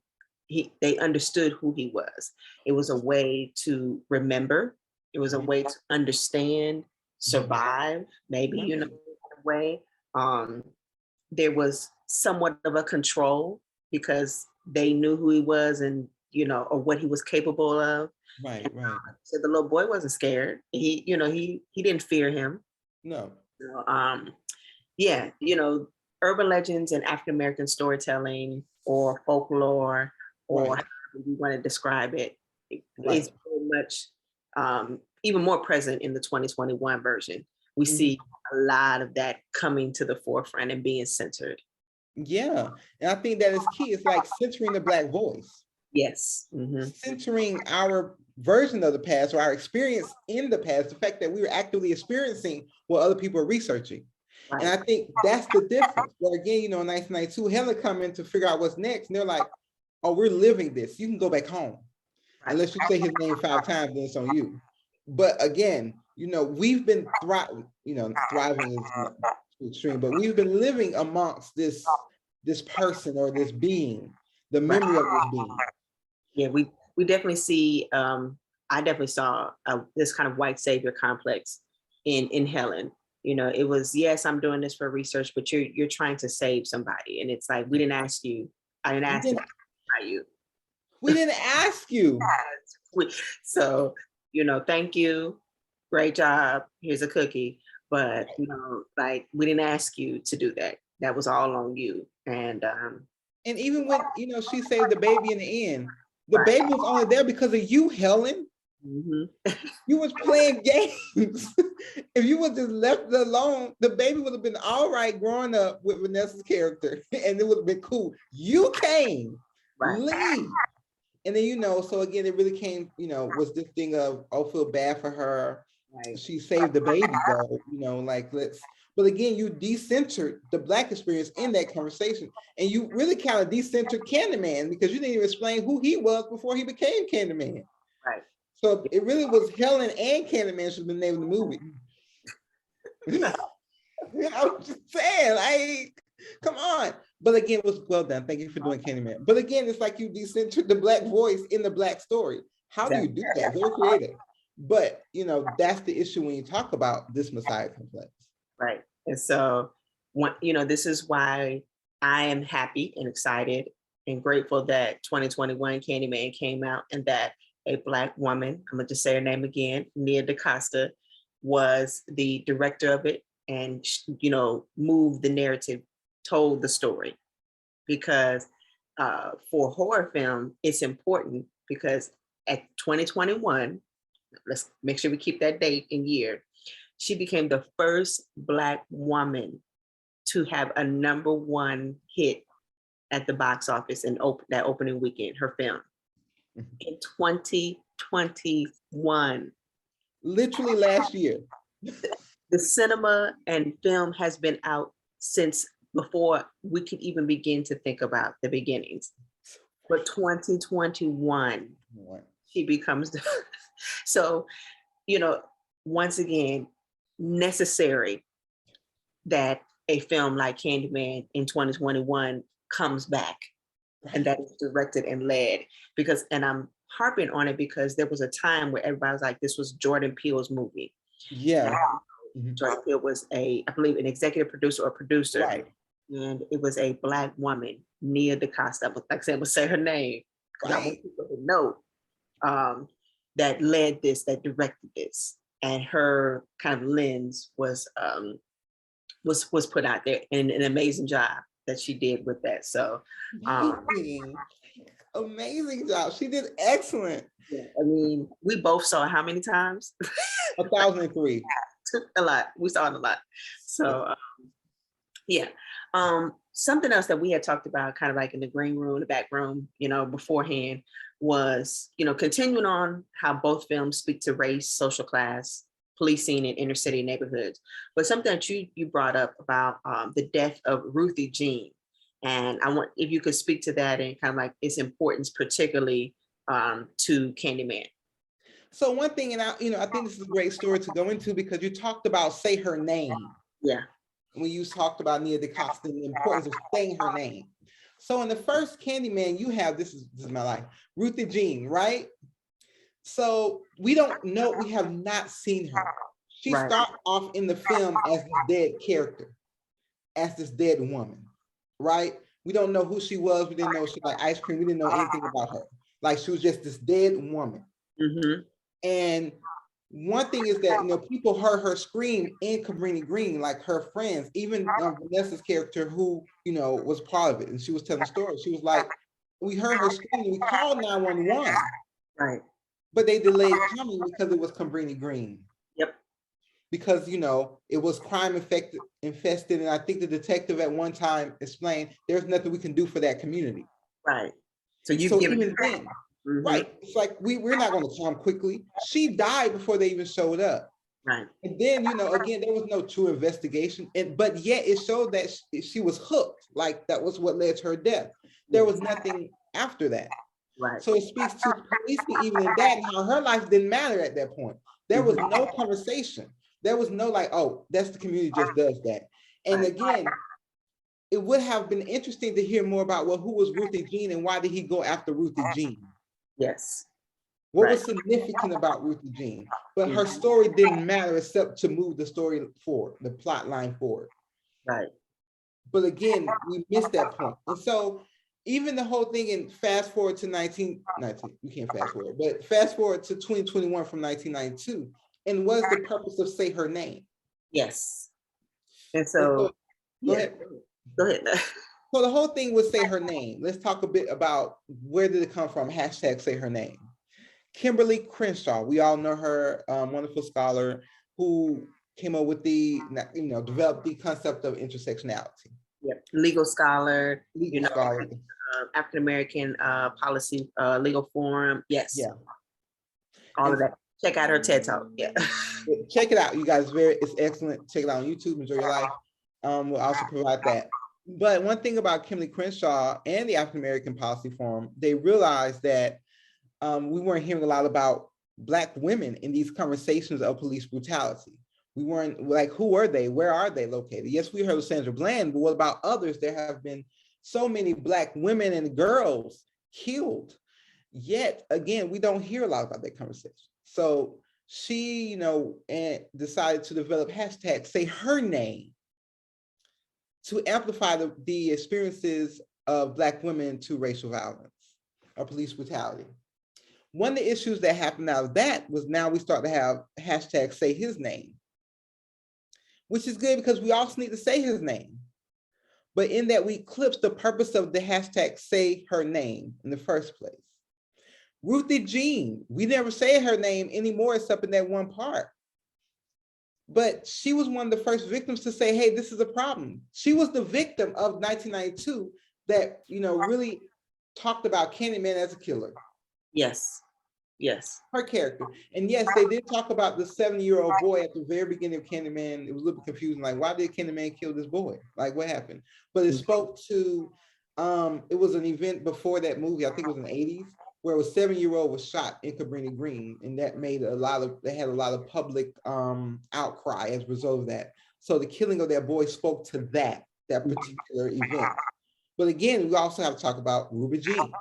S1: They understood who he was. It was a way to remember. It was a way to understand, survive, maybe, you know, in a way. There was somewhat of a control because they knew who he was and, you know, or what he was capable of.
S2: Right.
S1: So the little boy wasn't scared. He, you know, he didn't fear him.
S2: No.
S1: Yeah, you know, urban legends and African-American storytelling or folklore, or however you want to describe it, is very much even more present in the 2021 version. We see a lot of that coming to the forefront and being centered.
S2: Yeah, and I think that is key. It's like centering the Black voice.
S1: Yes.
S2: Centering our version of the past or our experience in the past, the fact that we were actively experiencing what other people are researching. Right. And I think that's the difference. But again, you know, in 1992, Helen come in to figure out what's next. And they're like, oh, we're living this. You can go back home. Unless you say his name 5 times, then it's on you. But again, you know, we've been thriving, you know, thriving is extreme, but we've been living amongst this person or this being, the memory of this being.
S1: Yeah, we definitely see, I definitely saw this kind of white savior complex in Helen. You know, it was, yes, I'm doing this for research, but you're trying to save somebody. And it's like, we didn't ask you. I didn't ask you.
S2: We didn't ask you.
S1: So, you know, thank you. Great job. Here's a cookie. But, you know, like, we didn't ask you to do that. That was all on you. And
S2: even when, you know, she saved the baby in the end, the baby was only there because of you, Helen. You was playing games. If you would just left it alone, the baby would have been all right growing up with Vanessa's character, and it would have been cool. You came, leave. And then, you know, so again, it really came, you know, was this thing of, oh, feel bad for her. She saved the baby, though, you know, like, but again, you decentered the Black experience in that conversation. And you really kind of decentered Candyman because you didn't even explain who he was before he became Candyman.
S1: Right.
S2: So it really was Helen and Candyman should have been named the movie. I'm just saying, like, come on. But again, it was well done. Thank you for doing Candyman. But again, it's like you decentered the Black voice in the Black story. How do you do that? Very creative. But, you know, that's the issue when you talk about this Messiah complex.
S1: Right. And so, you know, this is why I am happy and excited and grateful that 2021 Candyman came out and that a Black woman, I'm going to just say her name again, Nia DaCosta, was the director of it and, you know, moved the narrative, told the story. Because for horror film, it's important because at 2021, let's make sure we keep that date and year, she became the first Black woman to have a #1 hit at the box office in that opening weekend, her film, in 2021.
S2: Literally last year.
S1: The cinema and film has been out since before we could even begin to think about the beginnings. But 2021, she becomes the, so, once again, necessary that a film like Candyman in 2021 comes back and that is directed and led and I'm harping on it because there was a time where everybody was like, this was Jordan Peele's movie.
S2: Yeah.
S1: Jordan Peele was I believe, an executive producer or producer.
S2: Right.
S1: And it was a Black woman, Nia DaCosta, like I said, I'm gonna say her name, because I want people to know, that led this, that directed this. And her kind of lens was put out there, and an amazing job that she did with that. So
S2: amazing job. She did excellent.
S1: Yeah, I mean, we both saw it how many times?
S2: 1,003.
S1: A lot. We saw it a lot. So yeah. Something else that we had talked about kind of like in the green room, the back room, beforehand was, continuing on how both films speak to race, social class, policing, and inner city neighborhoods. But something that you brought up about the death of Ruthie Jean. And I want, if you could speak to that and kind of like its importance, particularly to Candyman.
S2: So one thing, and I think this is a great story to go into because you talked about say her name.
S1: Yeah.
S2: When you talked about Nia DaCosta and the importance of saying her name. So in the first Candyman, you have, this is my life, Ruthie Jean, right? So we don't know, we have not seen her. She starts off in the film as this dead character, as this dead woman, right? We don't know who she was. We didn't know she liked ice cream. We didn't know anything about her. Like she was just this dead woman.
S1: Mm-hmm.
S2: And one thing is that, people heard her scream in Cabrini Green, like her friends, even Vanessa's character who, was part of it. And she was telling the story. She was like, we heard her scream, we called 911.
S1: Right.
S2: But they delayed coming because it was Cabrini Green.
S1: Yep.
S2: Because, it was crime infested. And I think the detective at one time explained, there's nothing we can do for that community.
S1: Right. So
S2: even then, right. It's like, we're not going to come quickly. She died before they even showed up.
S1: Right.
S2: And then, again, there was no true investigation. But yet it showed that she was hooked. Like that was what led to her death. There was nothing after that.
S1: Right.
S2: So it speaks to policing even in that, how her life didn't matter at that point. There was no conversation. There was no like, oh, that's the community just does that. And again, it would have been interesting to hear more about, who was Ruthie Jean and why did he go after Ruthie Jean?
S1: Yes.
S2: What was significant about Ruthie Jean? But her story didn't matter except to move the story forward, the plot line forward.
S1: Right.
S2: But again, we missed that point. And so even the whole thing, and fast forward to 1919, we can't fast forward, but fast forward to 2021 from 1992. And what is the purpose of say her name?
S1: Yes. And so
S2: go ahead.
S1: Go ahead.
S2: So the whole thing was say her name. Let's talk a bit about where did it come from? Hashtag say her name. Kimberly Crenshaw, we all know her, wonderful scholar who came up with developed the concept of intersectionality.
S1: Yep. Legal scholar,
S2: Scholar.
S1: African-American policy, legal forum. Yes.
S2: Yeah.
S1: All of that. Check out her TED Talk. Yeah.
S2: Check it out, you guys. It's excellent. Check it out on YouTube. Enjoy your life. We'll also provide that. But one thing about Kimberly Crenshaw and the African American Policy Forum, they realized that we weren't hearing a lot about Black women in these conversations of police brutality. We weren't like, who are they? Where are they located? Yes, we heard of Sandra Bland, but what about others? There have been so many Black women and girls killed. Yet again, we don't hear a lot about that conversation. So she, and decided to develop hashtag say her name to amplify the experiences of Black women to racial violence or police brutality. One of the issues that happened out of that was now we start to have hashtag say his name, which is good because we also need to say his name. but in that we eclipse the purpose of the hashtag say her name in the first place. Ruthie Jean, we never say her name anymore except in that one part. But she was one of the first victims to say, hey, this is a problem. She was the victim of 1992 that, really talked about Candyman as a killer.
S1: Yes. Yes.
S2: Her character. And yes, they did talk about the 7-year-old boy at the very beginning of Candyman. It was a little bit confusing. Like, why did Candyman kill this boy? Like, what happened? But it spoke to, it was an event before that movie. I think it was in the 80s, where a 7-year-old was shot in Cabrini Green. And that made they had a lot of public outcry as a result of that. So the killing of that boy spoke to that particular event. But again, we also have to talk about Ruby Jean.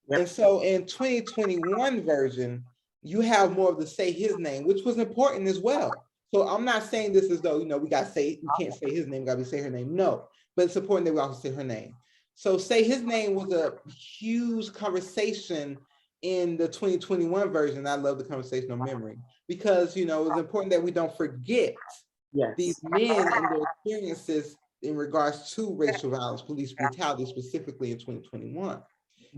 S2: Yep. And so in 2021 version, you have more of the say his name, which was important as well. So I'm not saying this as though, we can't say his name, we say her name. No, but it's important that we also say her name. So say his name was a huge conversation in the 2021 version. I love the conversation on memory because, it's important that we don't forget these men and their experiences in regards to racial violence, police brutality, specifically in 2021.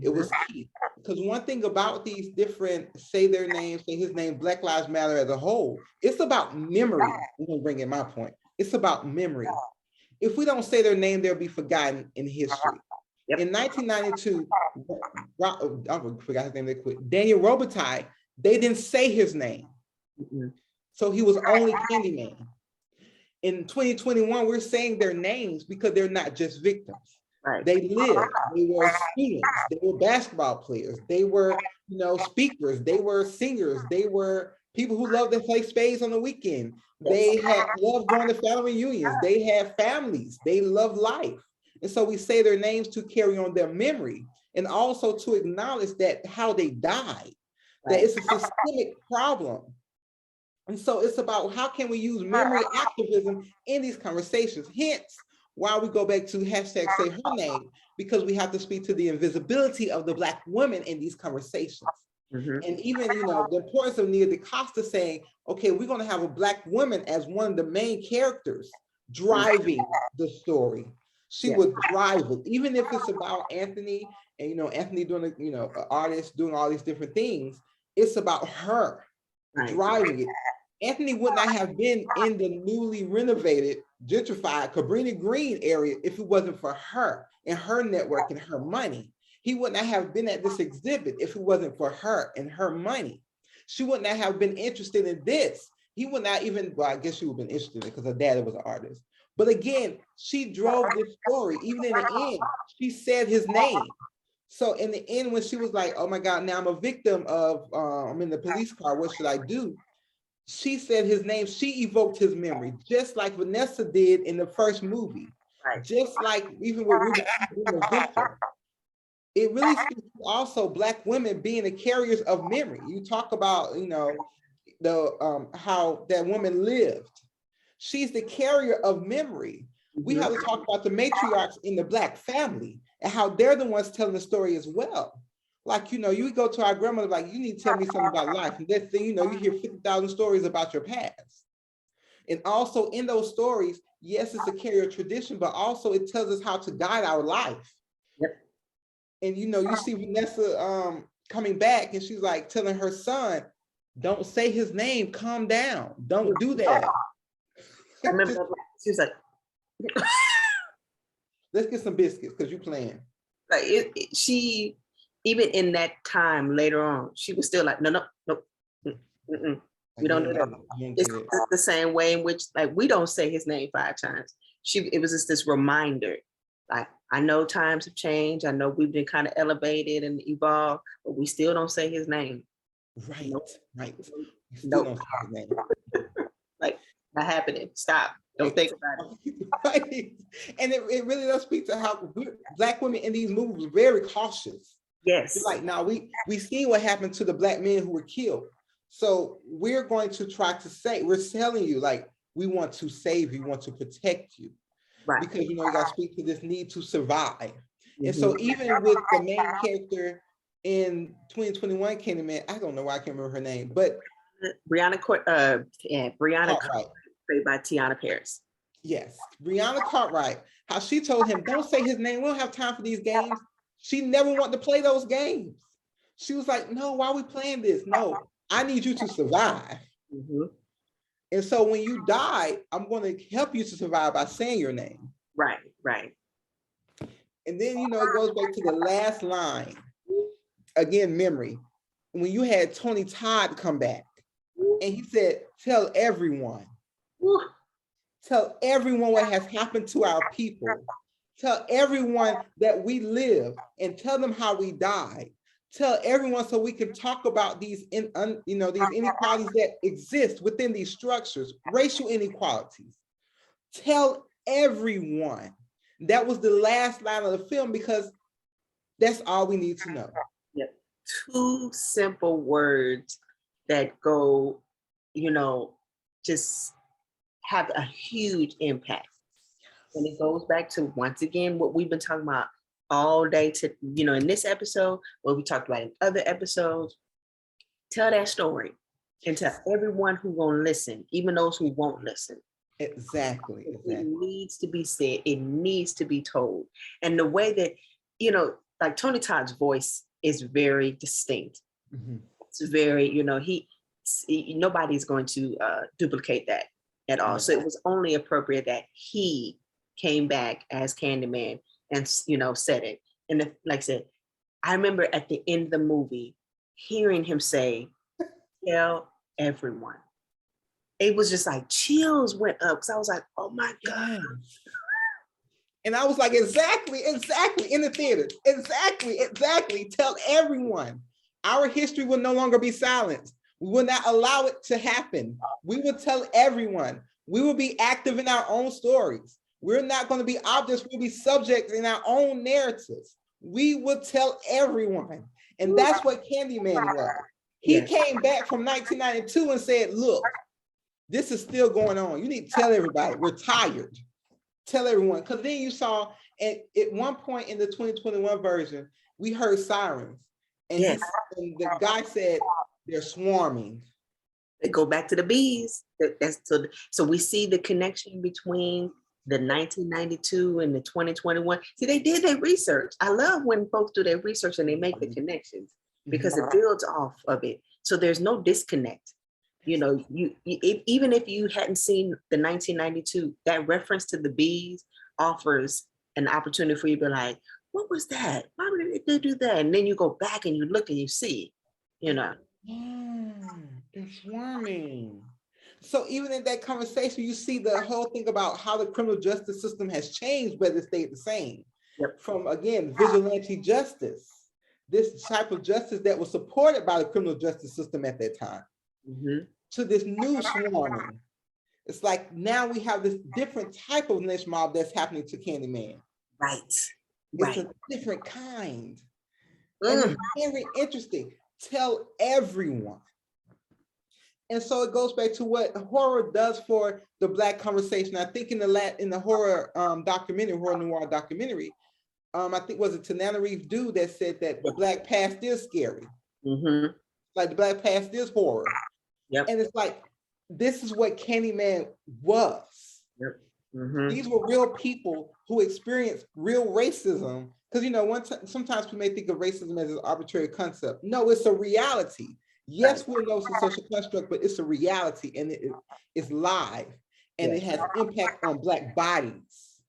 S2: It was key because one thing about these different say their names, say his name, Black Lives Matter as a whole, it's about memory. I'm going to bring in my point. It's about memory. If we don't say their name, they'll be forgotten in history. Yep. In 1992, I forgot his name. They quit. Daniel Robitaille, they didn't say his name. So he was only Candyman. In 2021, we're saying their names because they're not just victims. Right. They lived, they were students, they were basketball players, they were, speakers, they were singers, they were people who loved to play spades on the weekend. They had loved going to family reunions, they had families, they loved life. And so we say their names to carry on their memory and also to acknowledge that how they died, that it's a systemic problem. And so it's about how can we use memory activism in these conversations. Hence, why we go back to hashtag say her name, because we have to speak to the invisibility of the Black women in these conversations. And even, the importance of Nia DaCosta saying, okay, we're going to have a Black woman as one of the main characters driving the story. She would drive it, even if it's about Anthony and, Anthony doing, an artist doing all these different things. It's about her driving it. Anthony would not have been in the newly renovated, gentrified Cabrini Green area if it wasn't for her and her network and her money. He would not have been at this exhibit if it wasn't for her and her money. She would not have been interested in this. He would not even, well, I guess she would have been interested in it because her dad was an artist. But again, she drove this story. Even in the end, she said his name. So in the end, when she was like, oh my God, now I'm a victim of, I'm in the police car, what should I do? She said his name, she evoked his memory, just like Vanessa did in the first movie. Just like even with Ruby being a victim. It really speaks to also Black women being the carriers of memory. You talk about, how that woman lived. She's the carrier of memory. We have to talk about the matriarchs in the Black family and how they're the ones telling the story as well. Like, you go to our grandmother, like, you need to tell me something about life. And that thing, you hear 50,000 stories about your past. And also in those stories, yes, it's a carrier of tradition, but also it tells us how to guide our life. Yep. And, you see Vanessa coming back and she's like telling her son, don't say his name, calm down. Don't do that. I remember she was like, let's get some biscuits because you're playing.
S1: Like she, even in that time later on, she was still like, no. We don't do that. It's the same way in which, like, we don't say his name 5 times. It was just this reminder. Like, I know times have changed. I know we've been kind of elevated and evolved, but we still don't say his name.
S2: Right. We still don't say his name.
S1: Like, not happening. Stop. Don't think about it.
S2: Right. And it really does speak to how Black women in these movies were very cautious.
S1: Yes.
S2: They're like, now we see what happened to the Black men who were killed. So we're going to try to say, we're telling you, like, we want to save you, we want to protect you. Right. Because, you got to speak to this need to survive. And so even with the main character in 2021 Candyman, I don't know why I can't remember her name, but
S1: Brianna, played by Tiana Paris.
S2: Yes, Brianna Cartwright, how she told him, don't say his name, we don't have time for these games. She never wanted to play those games. She was like, no, why are we playing this? No, I need you to survive.
S1: Mm-hmm.
S2: And so when you die, I'm going to help you to survive by saying your name.
S1: Right, right.
S2: And then, it goes back to the last line. Again, memory. When you had Tony Todd come back and he said, tell everyone.
S1: Woo.
S2: Tell everyone what has happened to our people. Tell everyone that we live and tell them how we died. Tell everyone so we can talk about these inequalities that exist within these structures, racial inequalities. Tell everyone. That was the last line of the film because that's all we need to know.
S1: Yep. 2 simple words that go, just have a huge impact. And it goes back to, once again, what we've been talking about all day to, in this episode, what we talked about in other episodes. Tell that story and tell everyone who's going to listen, even those who won't listen.
S2: Exactly.
S1: It needs to be said. It needs to be told. And the way that, like Tony Todd's voice is very distinct.
S2: Mm-hmm.
S1: It's very, nobody's going to duplicate that at all.
S2: Right.
S1: So it was only appropriate that he came back as Candyman and, said it. And like I said, I remember at the end of the movie, hearing him say, tell everyone. It was just like chills went up. Because I was like, oh my God.
S2: And I was like, exactly, in the theaters. Exactly. Tell everyone. Our history will no longer be silenced. We will not allow it to happen. We will tell everyone. We will be active in our own stories. We're not going to be objects. We'll be subjects in our own narratives. We will tell everyone. And that's what Candyman was. He came back from 1992 and said, look, this is still going on. You need to tell everybody. We're tired. Tell everyone. Because then you saw, at one point in the 2021 version, we heard sirens. And, and the guy said, they're swarming.
S1: They go back to the bees. So we see the connection between the 1992 and the 2021. See, they did their research. I love when folks do their research and they make the connections because it builds off of it. So there's no disconnect. You even if you hadn't seen the 1992, that reference to the bees offers an opportunity for you to be like, what was that? Why would they do that? And then you go back and you look and you see,
S2: they're swarming. So even in that conversation, you see the whole thing about how the criminal justice system has changed, but it stayed the same. From, again, vigilante justice, this type of justice that was supported by the criminal justice system at that time, to this new swarming. It's like now we have this different type of lynch mob that's happening to Candyman.
S1: It's
S2: a different kind. And it's very interesting. Tell everyone. And so it goes back to what horror does for the Black conversation. I think in the horror documentary, horror noir documentary, I think was it Tanana Reeve dude that said that the Black past is scary. Like the Black past is horror. And it's like, this is what Candyman was. These were real people who experienced real racism. Because sometimes we may think of racism as an arbitrary concept. No, it's a reality. Yes, we know it's a social construct, but it's a reality and it's live and it has impact on Black bodies.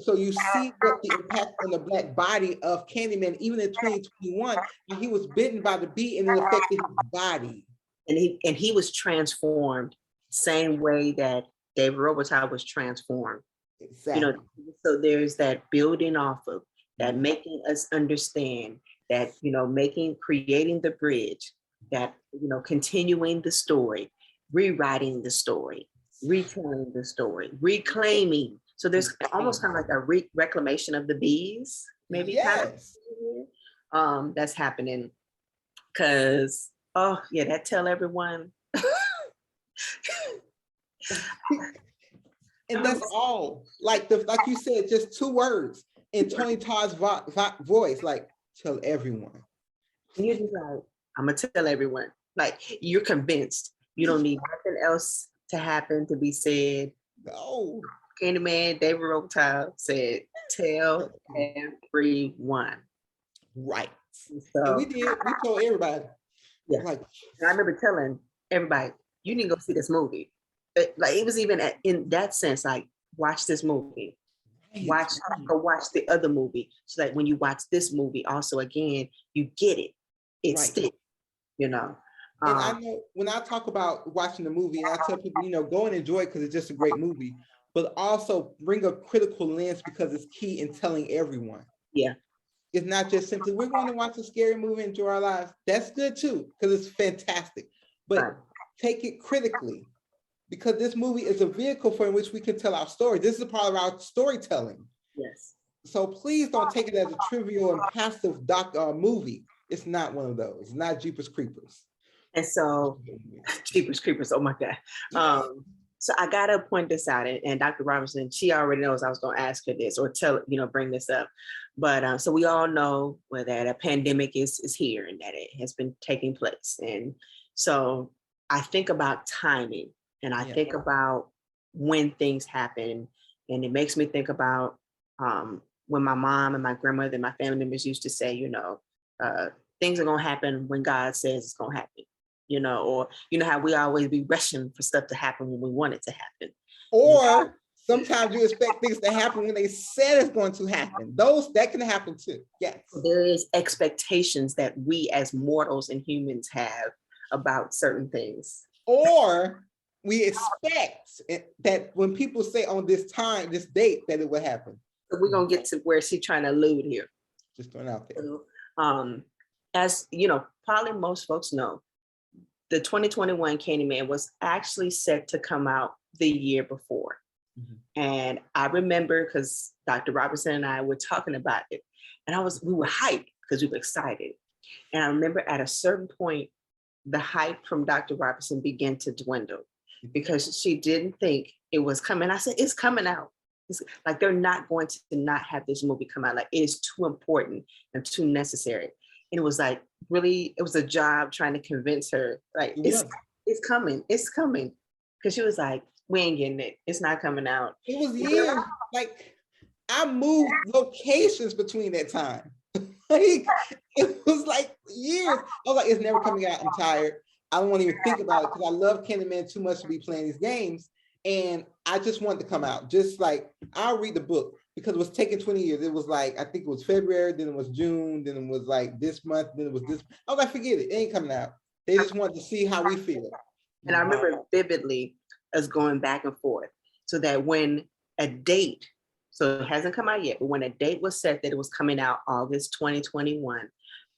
S2: So you see what the impact on the Black body of Candyman, even in 2021, when he was bitten by the bee and it affected his body.
S1: And he was transformed same way that David Roberto was transformed. So there's that building off of that, making us understand that, creating the bridge, that, continuing the story, rewriting the story, retelling the story, reclaiming. So there's almost kind of like a reclamation of the bees, maybe. That's happening because, that tell everyone.
S2: And that's all. Like you said, just 2 words in Tony Todd's voice, like, tell everyone.
S1: And you're just like, I'm gonna tell everyone. Like, you're convinced. You don't need nothing else to happen, to be said.
S2: Go.
S1: Candyman, David Roberto said, tell everyone.
S2: Right.
S1: So,
S2: and we did. We told everybody.
S1: yeah.
S2: Like,
S1: and I remember telling everybody, you need to go see this movie. It was even in that sense, like, watch this movie. Go watch the other movie. So that when you watch this movie, also again, you get it. It sticks, you know.
S2: And I know when I talk about watching the movie, and I tell people, go and enjoy it because it's just a great movie, but also bring a critical lens because it's key in telling everyone.
S1: Yeah.
S2: It's not just simply, we're going to watch a scary movie and enjoy our lives. That's good too, because it's fantastic. But take it critically, because this movie is a vehicle for which we can tell our story. This is a part of our storytelling.
S1: Yes.
S2: So please don't take it as a trivial and passive movie. It's not one of those. It's not Jeepers Creepers.
S1: And so, Jeepers Creepers, oh my God. So I gotta point this out, and Dr. Robinson, she already knows I was gonna ask her this or bring this up. But so we all know that a pandemic is here and that it has been taking place. And so I think about timing, and I think about when things happen, and it makes me think about when my mom and my grandmother and my family members used to say, things are gonna happen when God says it's gonna happen. Or how we always be rushing for stuff to happen when we want it to happen.
S2: Or sometimes you expect things to happen when they said it's going to happen. That can happen too. Yes.
S1: There is expectations that we as mortals and humans have about certain things.
S2: Or we expect that when people say on this date, that it will happen.
S1: So we're gonna get to where she's trying to allude here.
S2: Just throwing out there.
S1: As probably most folks know, the 2021 Candyman was actually set to come out the year before. Mm-hmm. And I remember because Dr. Robinson and I were talking about it, and we were hyped because we were excited. And I remember at a certain point, the hype from Dr. Robinson began to dwindle because she didn't think it was coming. I said, it's coming out. It's like, they're not going to not have this movie come out. Like, it is too important and too necessary. And it was like, really, it was a job trying to convince her, like, it's coming. Because she was like, we ain't getting it. It's not coming out.
S2: It was years. Like, I moved locations between that time. Like, it was like years. I was like, it's never coming out. I'm tired. I don't want to even think about it because I love Candyman too much to be playing these games. And I just wanted to come out. Just like, I'll read the book because it was taking 20 years. It was like, I think it was February, then it was June, then it was like this month, then it was this. I was like, forget it. It ain't coming out. They just wanted to see how we feel.
S1: And I remember vividly us going back and forth so that when a date, so it hasn't come out yet, but when a date was set that it was coming out August 2021,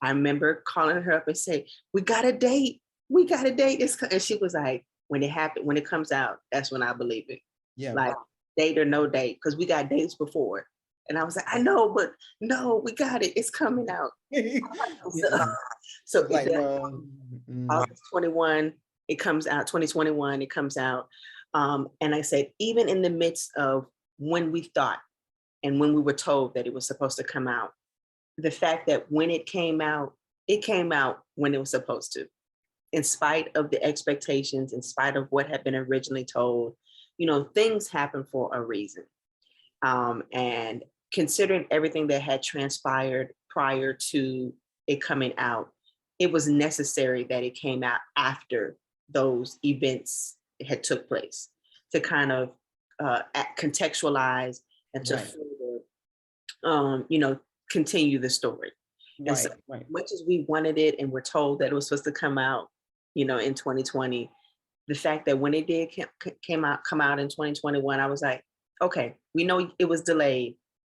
S1: I remember calling her up and saying, we got a date. And she was like, when it comes out, that's when I believe it. Yeah. Like, date or no date, because we got dates before. And I was like, I know, but no, we got it. It's coming out. So like, August 21, it comes out, 2021, it comes out. And I said, even in the midst of when we thought and when we were told that it was supposed to come out, the fact that when it came out when it was supposed to. In spite of the expectations, in spite of what had been originally told, things happen for a reason. And considering everything that had transpired prior to it coming out, it was necessary that it came out after those events had took place to kind of contextualize and to further, continue the story. Right, and so, much as we wanted it and we're told that it was supposed to come out, in 2020, the fact that when it did come out in 2021, I was like, okay, we know it was delayed,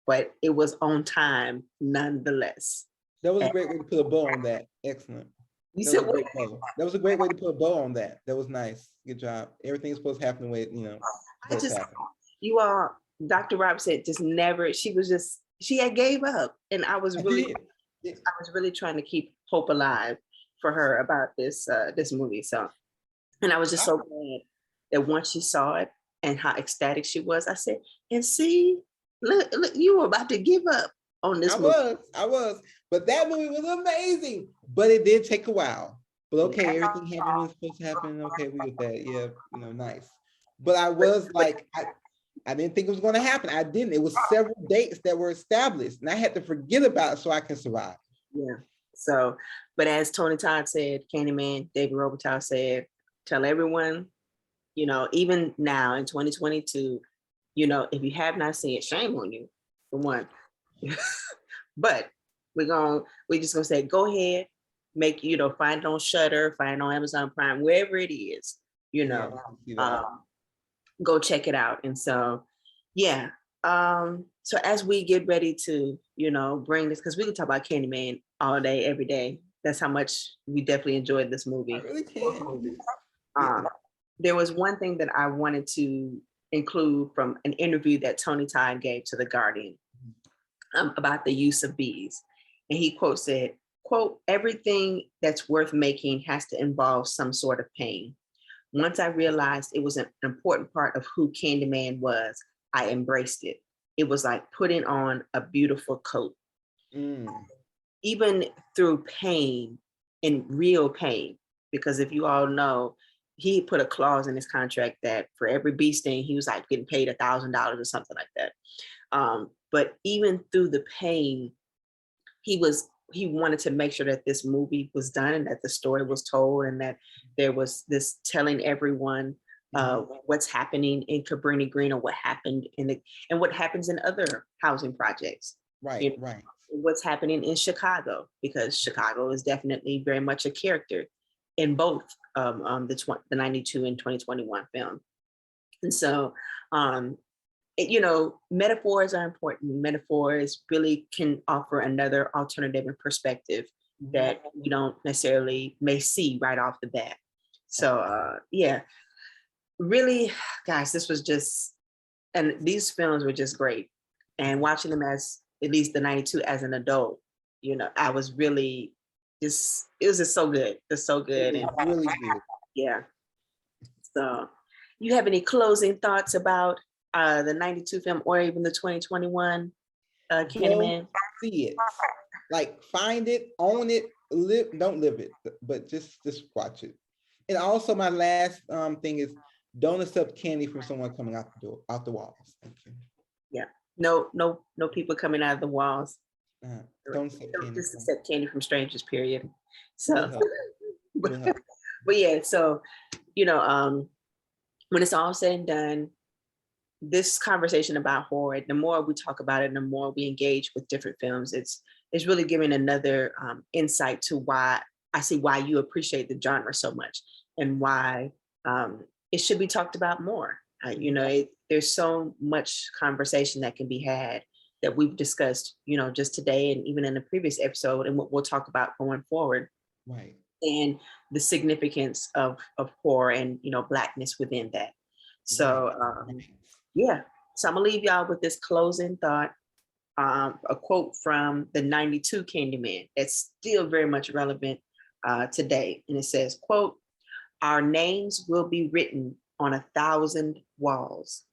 S1: but it was on time nonetheless.
S2: That was a great way to put a bow on that. Excellent. That was a great way to put a bow on that. That was nice. Good job. Everything's supposed to happen the way,
S1: Dr. Rob said just never, she had gave up. And I was really trying to keep hope alive for her about this movie. So, and I was just so glad that once she saw it and how ecstatic she was, I said, and see, look, you were about to give up on this movie.
S2: I was, but that movie was amazing, but it did take a while. But okay, everything happened when it's supposed to happen. Okay, we get that. Yeah, nice. but I was like, I didn't think it was going to happen. I didn't. It was several dates that were established, and I had to forget about it so I can survive.
S1: Yeah. So, but as Tony Todd said, Candyman, David Roberto said, tell everyone, even now in 2022, if you have not seen it, shame on you, for one. But we're just gonna say, go ahead, make, find it on Shudder, find it on Amazon Prime, wherever it is, go check it out. And so, yeah. So as we get ready to, bring this, because we can talk about Candyman all day, every day. That's how much we definitely enjoyed this movie.
S2: I really can.
S1: There was one thing that I wanted to include from an interview that Tony Todd gave to The Guardian about the use of bees. And he said, quote, everything that's worth making has to involve some sort of pain. Once I realized it was an important part of who Candyman was, I embraced it. It was like putting on a beautiful coat. Even through pain and real pain, because if you all know, he put a clause in his contract that for every bee sting, he was like getting paid $1,000 or something like that. But even through the pain, he wanted to make sure that this movie was done and that the story was told and that there was this telling everyone what's happening in Cabrini Green or what happened and what happens in other housing projects.
S2: Right, right.
S1: What's happening in Chicago, because Chicago is definitely very much a character in both the 92 and 2021 film. And so, metaphors are important. Metaphors really can offer another alternative and perspective that you don't necessarily may see right off the bat. So, really, guys, this was just, and these films were just great. And watching them as, at least the 92 as an adult, I was really it was just so good. It's so good. And
S2: really good.
S1: Yeah. So you have any closing thoughts about the 92 film or even the 2021 Candyman?
S2: See it. Like, find it, own it, don't live it, but just watch it. And also my last thing is, don't accept candy from someone coming out the walls. Thank you.
S1: Yeah. No people coming out of the walls.
S2: Don't just
S1: accept candy from strangers, period. So but yeah, so when it's all said and done, this conversation about horror, the more we talk about it, the more we engage with different films, it's really giving another insight to why I see why you appreciate the genre so much and why it should be talked about more. There's so much conversation that can be had that we've discussed, just today and even in the previous episode, and what we'll talk about going forward.
S2: Right.
S1: And the significance of horror and, Blackness within that. So, yeah. So I'm gonna leave y'all with this closing thought, a quote from the 92 Candyman that's still very much relevant today. And it says, quote, our names will be written on 1,000 walls,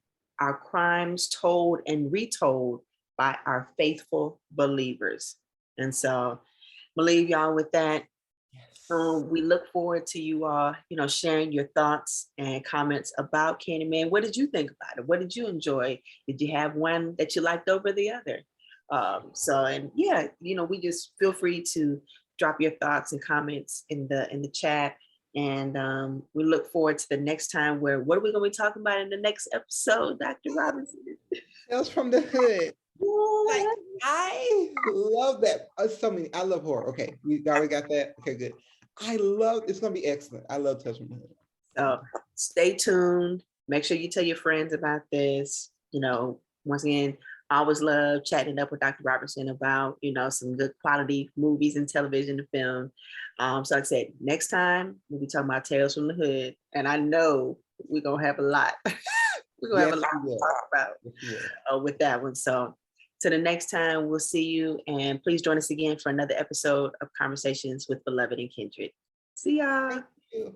S1: our crimes told and retold by our faithful believers. And so I'm gonna leave y'all with that. We look forward to you all, sharing your thoughts and comments about Candyman. What did you think about it? What did you enjoy? Did you have one that you liked over the other? We just feel free to drop your thoughts and comments in the chat. And we look forward to the next time what are we going to be talking about in the next episode, Dr. Robinson?
S2: Tales from the Hood. Like, I love that. I love horror. Okay, we already got that. Okay, good. It's gonna be excellent. I love Tales from the Hood.
S1: So stay tuned. Make sure you tell your friends about this. Once again, I always love chatting up with Dr. Robertson about, some good quality movies and television and film. So like I said, next time we'll be talking about Tales from the Hood. And I know we're gonna have a lot. We're gonna have a lot to talk about with that one. So till the next time, we'll see you. And please join us again for another episode of Conversations with Beloved and Kindred. See y'all.
S2: Thank you.